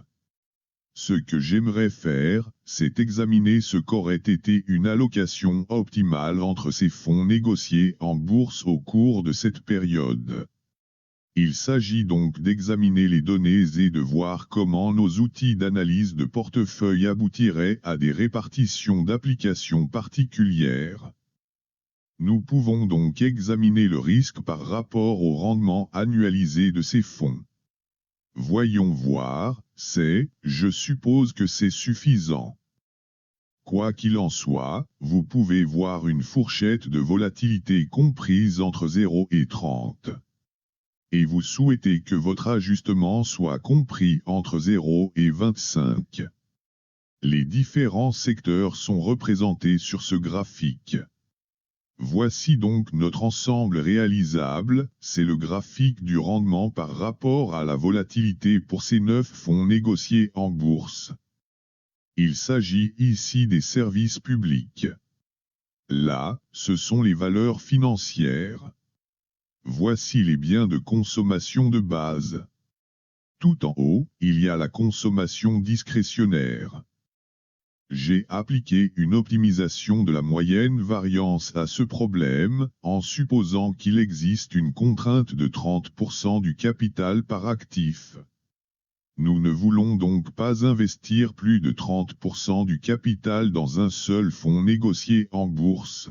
Ce que j'aimerais faire, c'est examiner ce qu'aurait été une allocation optimale entre ces fonds négociés en bourse au cours de cette période. Il s'agit donc d'examiner les données et de voir comment nos outils d'analyse de portefeuille aboutiraient à des répartitions d'applications particulières. Nous pouvons donc examiner le risque par rapport au rendement annualisé de ces fonds. Voyons voir, je suppose que c'est suffisant. Quoi qu'il en soit, vous pouvez voir une fourchette de volatilité comprise entre 0 et 30. Et vous souhaitez que votre ajustement soit compris entre 0 et 25. Les différents secteurs sont représentés sur ce graphique. Voici donc notre ensemble réalisable, c'est le graphique du rendement par rapport à la volatilité pour ces 9 fonds négociés en bourse. Il s'agit ici des services publics. Là, ce sont les valeurs financières. Voici les biens de consommation de base. Tout en haut, il y a la consommation discrétionnaire. J'ai appliqué une optimisation de la moyenne variance à ce problème, en supposant qu'il existe une contrainte de 30% du capital par actif. Nous ne voulons donc pas investir plus de 30% du capital dans un seul fonds négocié en bourse.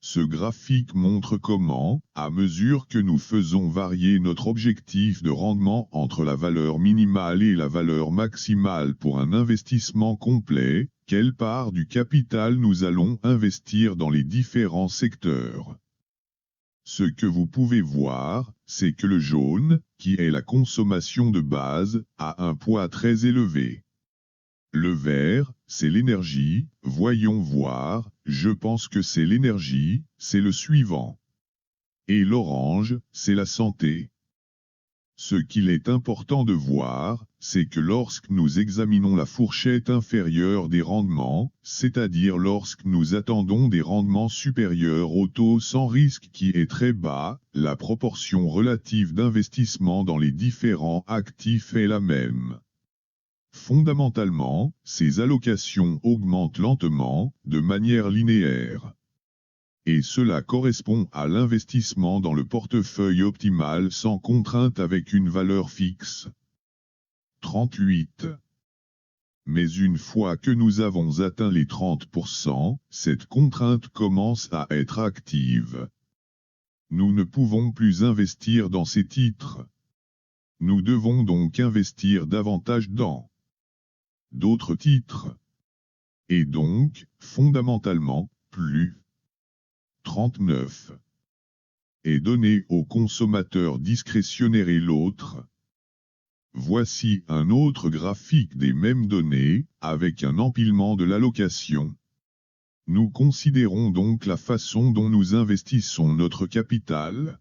Ce graphique montre comment, à mesure que nous faisons varier notre objectif de rendement entre la valeur minimale et la valeur maximale pour un investissement complet, quelle part du capital nous allons investir dans les différents secteurs. Ce que vous pouvez voir, c'est que le jaune, qui est la consommation de base, a un poids très élevé. Le vert, c'est l'énergie, voyons voir, je pense que c'est l'énergie, c'est le suivant. Et l'orange, c'est la santé. Ce qu'il est important de voir, c'est que lorsque nous examinons la fourchette inférieure des rendements, c'est-à-dire lorsque nous attendons des rendements supérieurs au taux sans risque qui est très bas, la proportion relative d'investissement dans les différents actifs est la même. Fondamentalement, ces allocations augmentent lentement, de manière linéaire. Et cela correspond à l'investissement dans le portefeuille optimal sans contrainte avec une valeur fixe. 38. Mais une fois que nous avons atteint les 30%, cette contrainte commence à être active. Nous ne pouvons plus investir dans ces titres. Nous devons donc investir davantage dans d'autres titres. Et donc, fondamentalement, plus 39 est donné au consommateur discrétionnaire et l'autre. Voici un autre graphique des mêmes données, avec un empilement de l'allocation. Nous considérons donc la façon dont nous investissons notre capital.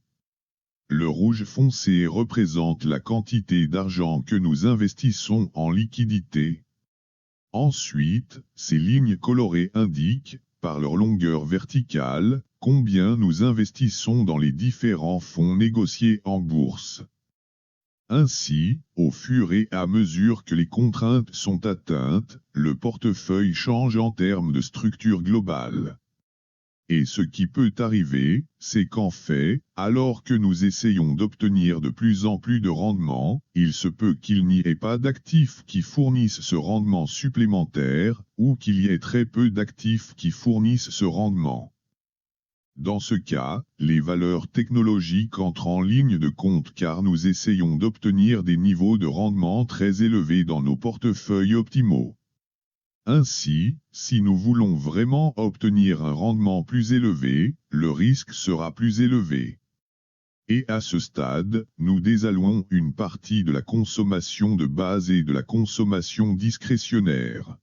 Le rouge foncé représente la quantité d'argent que nous investissons en liquidité. Ensuite, ces lignes colorées indiquent, par leur longueur verticale, combien nous investissons dans les différents fonds négociés en bourse. Ainsi, au fur et à mesure que les contraintes sont atteintes, le portefeuille change en termes de structure globale. Et ce qui peut arriver, c'est qu'en fait, alors que nous essayons d'obtenir de plus en plus de rendement, il se peut qu'il n'y ait pas d'actifs qui fournissent ce rendement supplémentaire, ou qu'il y ait très peu d'actifs qui fournissent ce rendement. Dans ce cas, les valeurs technologiques entrent en ligne de compte car nous essayons d'obtenir des niveaux de rendement très élevés dans nos portefeuilles optimaux. Ainsi, si nous voulons vraiment obtenir un rendement plus élevé, le risque sera plus élevé. Et à ce stade, nous désallouons une partie de la consommation de base et de la consommation discrétionnaire.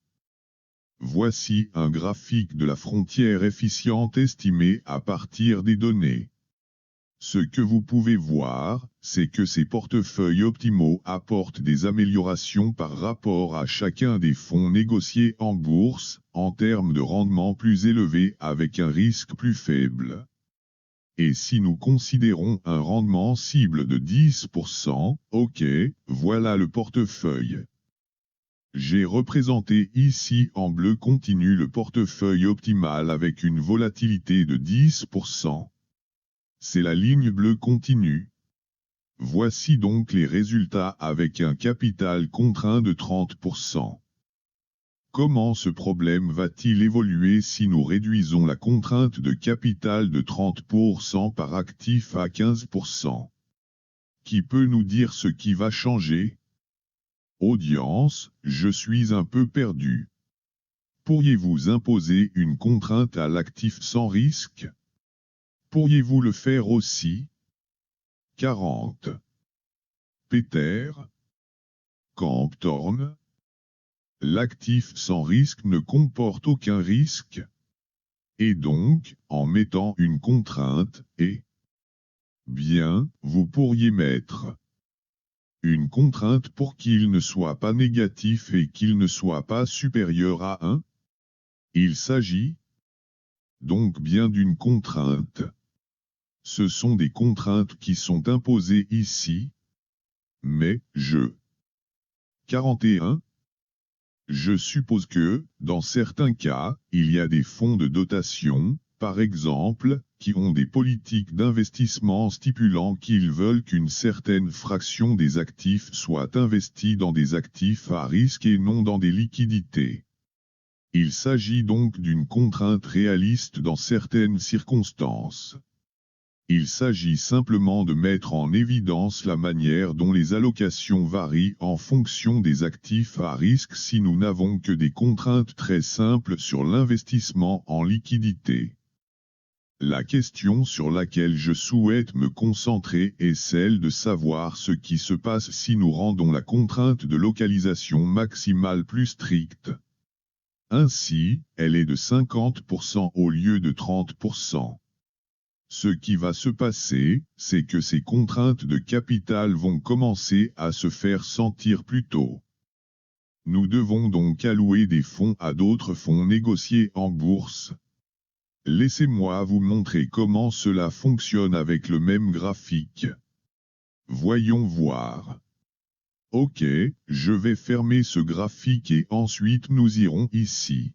Voici un graphique de la frontière efficiente estimée à partir des données. Ce que vous pouvez voir, c'est que ces portefeuilles optimaux apportent des améliorations par rapport à chacun des fonds négociés en bourse, en termes de rendement plus élevé avec un risque plus faible. Et si nous considérons un rendement cible de 10%, ok, voilà le portefeuille. J'ai représenté ici en bleu continu le portefeuille optimal avec une volatilité de 10%. C'est la ligne bleue continue. Voici donc les résultats avec un capital contraint de 30%. Comment ce problème va-t-il évoluer si nous réduisons la contrainte de capital de 30% par actif à 15%? Qui peut nous dire ce qui va changer? Audience, je suis un peu perdu. Pourriez-vous imposer une contrainte à l'actif sans risque? Pourriez-vous le faire aussi? 40. Peter Campthorne. L'actif sans risque ne comporte aucun risque. Et donc, en mettant une contrainte, et bien, vous pourriez mettre une contrainte pour qu'il ne soit pas négatif et qu'il ne soit pas supérieur à 1. Il s'agit donc bien d'une contrainte. Ce sont des contraintes qui sont imposées ici, mais 41. Je suppose que, dans certains cas, il y a des fonds de dotation, par exemple, qui ont des politiques d'investissement stipulant qu'ils veulent qu'une certaine fraction des actifs soit investie dans des actifs à risque et non dans des liquidités. Il s'agit donc d'une contrainte réaliste dans certaines circonstances. Il s'agit simplement de mettre en évidence la manière dont les allocations varient en fonction des actifs à risque si nous n'avons que des contraintes très simples sur l'investissement en liquidité. La question sur laquelle je souhaite me concentrer est celle de savoir ce qui se passe si nous rendons la contrainte de localisation maximale plus stricte. Ainsi, elle est de 50% au lieu de 30%. Ce qui va se passer, c'est que ces contraintes de capital vont commencer à se faire sentir plus tôt. Nous devons donc allouer des fonds à d'autres fonds négociés en bourse. Laissez-moi vous montrer comment cela fonctionne avec le même graphique. Voyons voir. Ok, je vais fermer ce graphique et ensuite nous irons ici.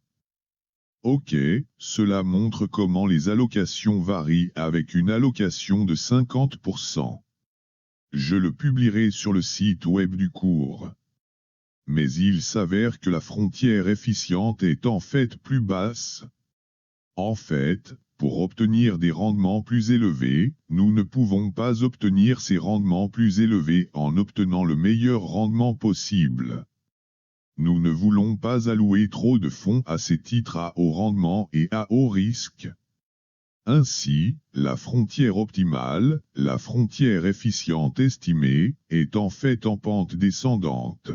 Ok, cela montre comment les allocations varient avec une allocation de 50%. Je le publierai sur le site web du cours. Mais il s'avère que la frontière efficiente est en fait plus basse. En fait, pour obtenir des rendements plus élevés, nous ne pouvons pas obtenir ces rendements plus élevés en obtenant le meilleur rendement possible. Nous ne voulons pas allouer trop de fonds à ces titres à haut rendement et à haut risque. Ainsi, la frontière optimale, la frontière efficiente estimée, est en fait en pente descendante.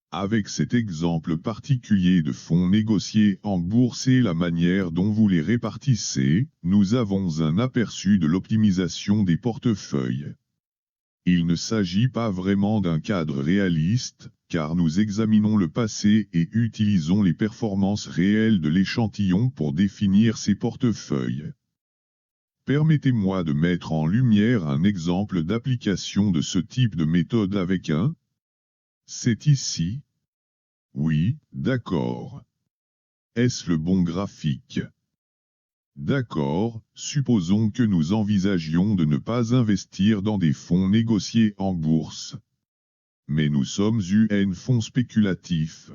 Avec cet exemple particulier de fonds négociés en bourse et la manière dont vous les répartissez, nous avons un aperçu de l'optimisation des portefeuilles. Il ne s'agit pas vraiment d'un cadre réaliste, car nous examinons le passé et utilisons les performances réelles de l'échantillon pour définir ces portefeuilles. Permettez-moi de mettre en lumière un exemple d'application de ce type de méthode avec un. C'est ici. Oui, d'accord. Est-ce le bon graphique? D'accord, supposons que nous envisagions de ne pas investir dans des fonds négociés en bourse. Mais nous sommes un fonds spéculatif.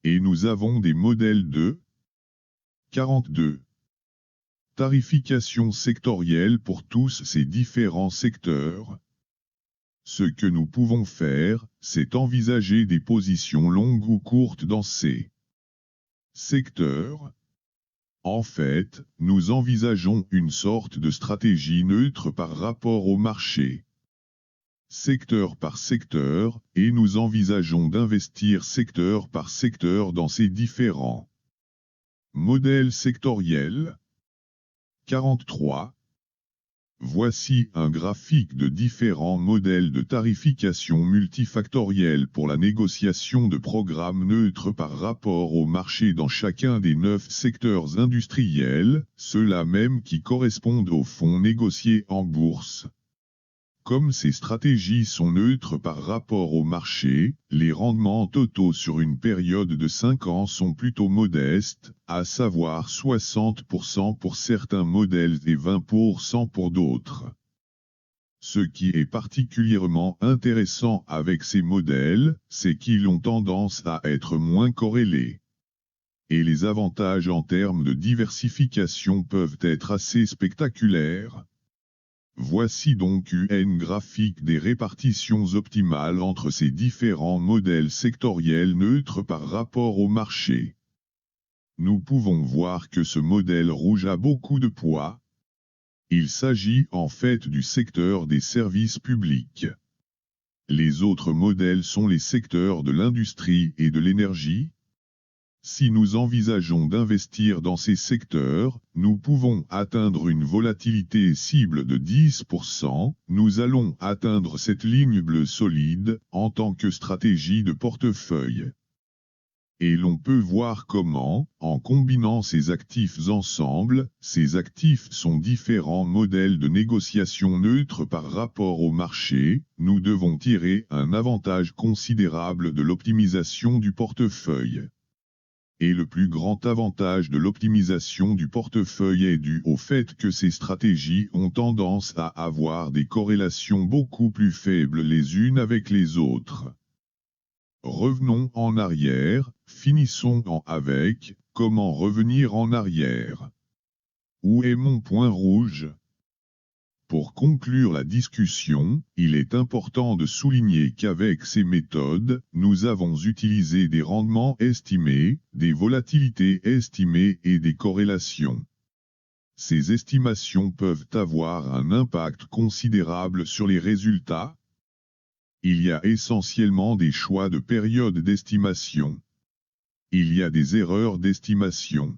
Et nous avons des modèles de 42. Tarification sectorielle pour tous ces différents secteurs. Ce que nous pouvons faire, c'est envisager des positions longues ou courtes dans ces secteurs. En fait, nous envisageons une sorte de stratégie neutre par rapport au marché. Secteur par secteur, et nous envisageons d'investir secteur par secteur dans ces différents modèles sectoriels. 43. Voici un graphique de différents modèles de tarification multifactorielle pour la négociation de programmes neutres par rapport au marché dans chacun des 9 secteurs industriels, ceux-là même qui correspondent aux fonds négociés en bourse. Comme ces stratégies sont neutres par rapport au marché, les rendements totaux sur une période de 5 ans sont plutôt modestes, à savoir 60% pour certains modèles et 20% pour d'autres. Ce qui est particulièrement intéressant avec ces modèles, c'est qu'ils ont tendance à être moins corrélés. Et les avantages en termes de diversification peuvent être assez spectaculaires. Voici donc un graphique des répartitions optimales entre ces différents modèles sectoriels neutres par rapport au marché. Nous pouvons voir que ce modèle rouge a beaucoup de poids. Il s'agit en fait du secteur des services publics. Les autres modèles sont les secteurs de l'industrie et de l'énergie. Si nous envisageons d'investir dans ces secteurs, nous pouvons atteindre une volatilité cible de 10%, nous allons atteindre cette ligne bleue solide en tant que stratégie de portefeuille. Et l'on peut voir comment, en combinant ces actifs ensemble, ces actifs sont différents modèles de négociation neutres par rapport au marché, nous devons tirer un avantage considérable de l'optimisation du portefeuille. Et le plus grand avantage de l'optimisation du portefeuille est dû au fait que ces stratégies ont tendance à avoir des corrélations beaucoup plus faibles les unes avec les autres. Revenons en arrière, finissons avec « Comment revenir en arrière ?» Où est mon point rouge ? Pour conclure la discussion, il est important de souligner qu'avec ces méthodes, nous avons utilisé des rendements estimés, des volatilités estimées et des corrélations. Ces estimations peuvent avoir un impact considérable sur les résultats. Il y a essentiellement des choix de période d'estimation. Il y a des erreurs d'estimation.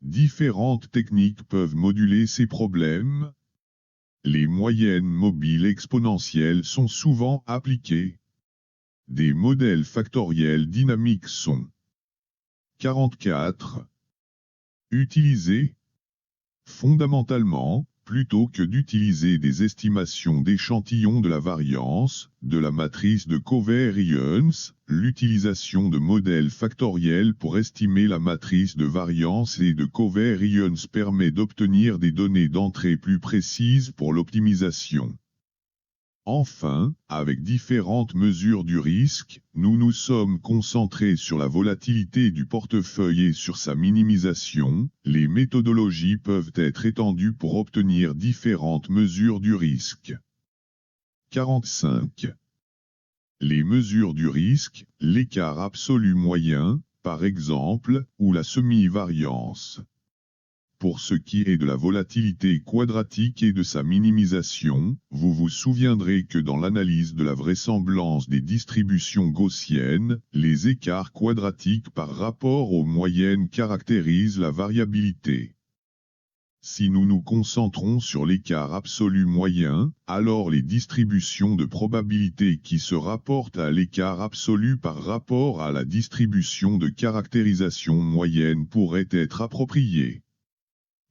Différentes techniques peuvent moduler ces problèmes. Les moyennes mobiles exponentielles sont souvent appliquées. Des modèles factoriels dynamiques sont 44. Utilisés. Fondamentalement, plutôt que d'utiliser des estimations d'échantillons de la variance, de la matrice de covariance, l'utilisation de modèles factoriels pour estimer la matrice de variance et de covariance permet d'obtenir des données d'entrée plus précises pour l'optimisation. Enfin, avec différentes mesures du risque, nous nous sommes concentrés sur la volatilité du portefeuille et sur sa minimisation. Les méthodologies peuvent être étendues pour obtenir différentes mesures du risque. 45. Les mesures du risque, l'écart absolu moyen, par exemple, ou la semi-variance. Pour ce qui est de la volatilité quadratique et de sa minimisation, vous vous souviendrez que dans l'analyse de la vraisemblance des distributions gaussiennes, les écarts quadratiques par rapport aux moyennes caractérisent la variabilité. Si nous nous concentrons sur l'écart absolu moyen, alors les distributions de probabilité qui se rapportent à l'écart absolu par rapport à la distribution de caractérisation moyenne pourraient être appropriées.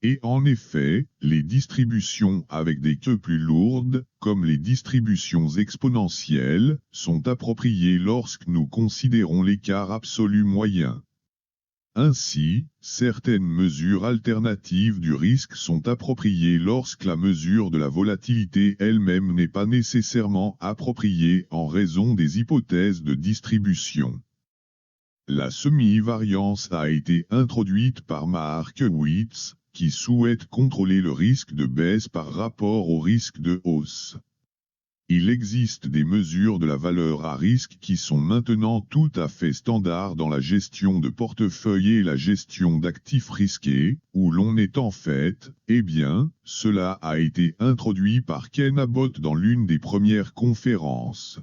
Et en effet, les distributions avec des queues plus lourdes, comme les distributions exponentielles, sont appropriées lorsque nous considérons l'écart absolu moyen. Ainsi, certaines mesures alternatives du risque sont appropriées lorsque la mesure de la volatilité elle-même n'est pas nécessairement appropriée en raison des hypothèses de distribution. La semi-variance a été introduite par Markowitz, qui souhaite contrôler le risque de baisse par rapport au risque de hausse. Il existe des mesures de la valeur à risque qui sont maintenant tout à fait standards dans la gestion de portefeuille et la gestion d'actifs risqués, où l'on est en fait, cela a été introduit par Ken Abbott dans l'une des premières conférences.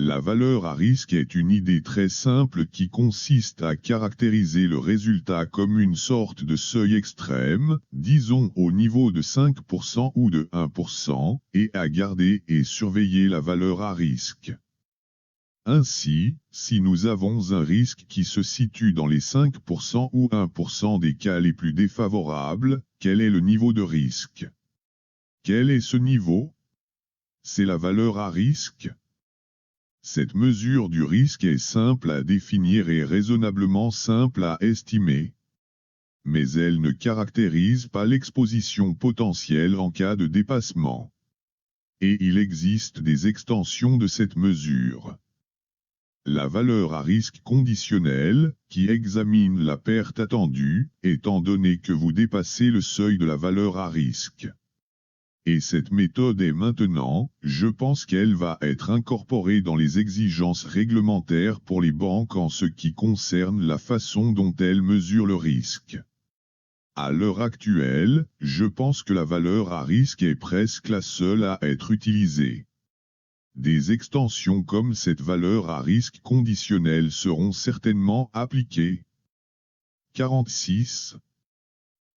La valeur à risque est une idée très simple qui consiste à caractériser le résultat comme une sorte de seuil extrême, disons au niveau de 5% ou de 1%, et à garder et surveiller la valeur à risque. Ainsi, si nous avons un risque qui se situe dans les 5% ou 1% des cas les plus défavorables, quel est le niveau de risque? Quel est ce niveau? C'est la valeur à risque. Cette mesure du risque est simple à définir et raisonnablement simple à estimer. Mais elle ne caractérise pas l'exposition potentielle en cas de dépassement. Et il existe des extensions de cette mesure. La valeur à risque conditionnelle, qui examine la perte attendue, étant donné que vous dépassez le seuil de la valeur à risque. Et cette méthode est maintenant, je pense qu'elle va être incorporée dans les exigences réglementaires pour les banques en ce qui concerne la façon dont elles mesurent le risque. À l'heure actuelle, je pense que la valeur à risque est presque la seule à être utilisée. Des extensions comme cette valeur à risque conditionnel seront certainement appliquées. 46.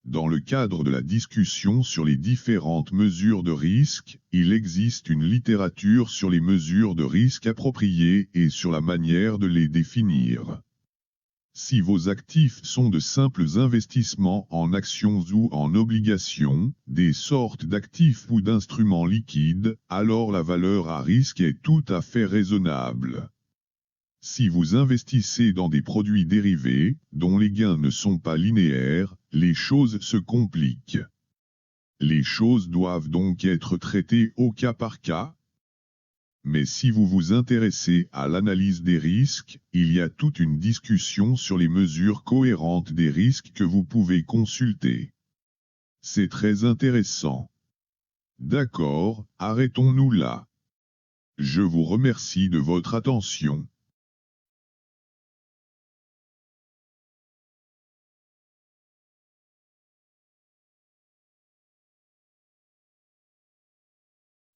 Dans le cadre de la discussion sur les différentes mesures de risque, il existe une littérature sur les mesures de risque appropriées et sur la manière de les définir. Si vos actifs sont de simples investissements en actions ou en obligations, des sortes d'actifs ou d'instruments liquides, alors la valeur à risque est tout à fait raisonnable. Si vous investissez dans des produits dérivés, dont les gains ne sont pas linéaires, les choses se compliquent. Les choses doivent donc être traitées au cas par cas. Mais si vous vous intéressez à l'analyse des risques, il y a toute une discussion sur les mesures cohérentes des risques que vous pouvez consulter. C'est très intéressant. D'accord, arrêtons-nous là. Je vous remercie de votre attention.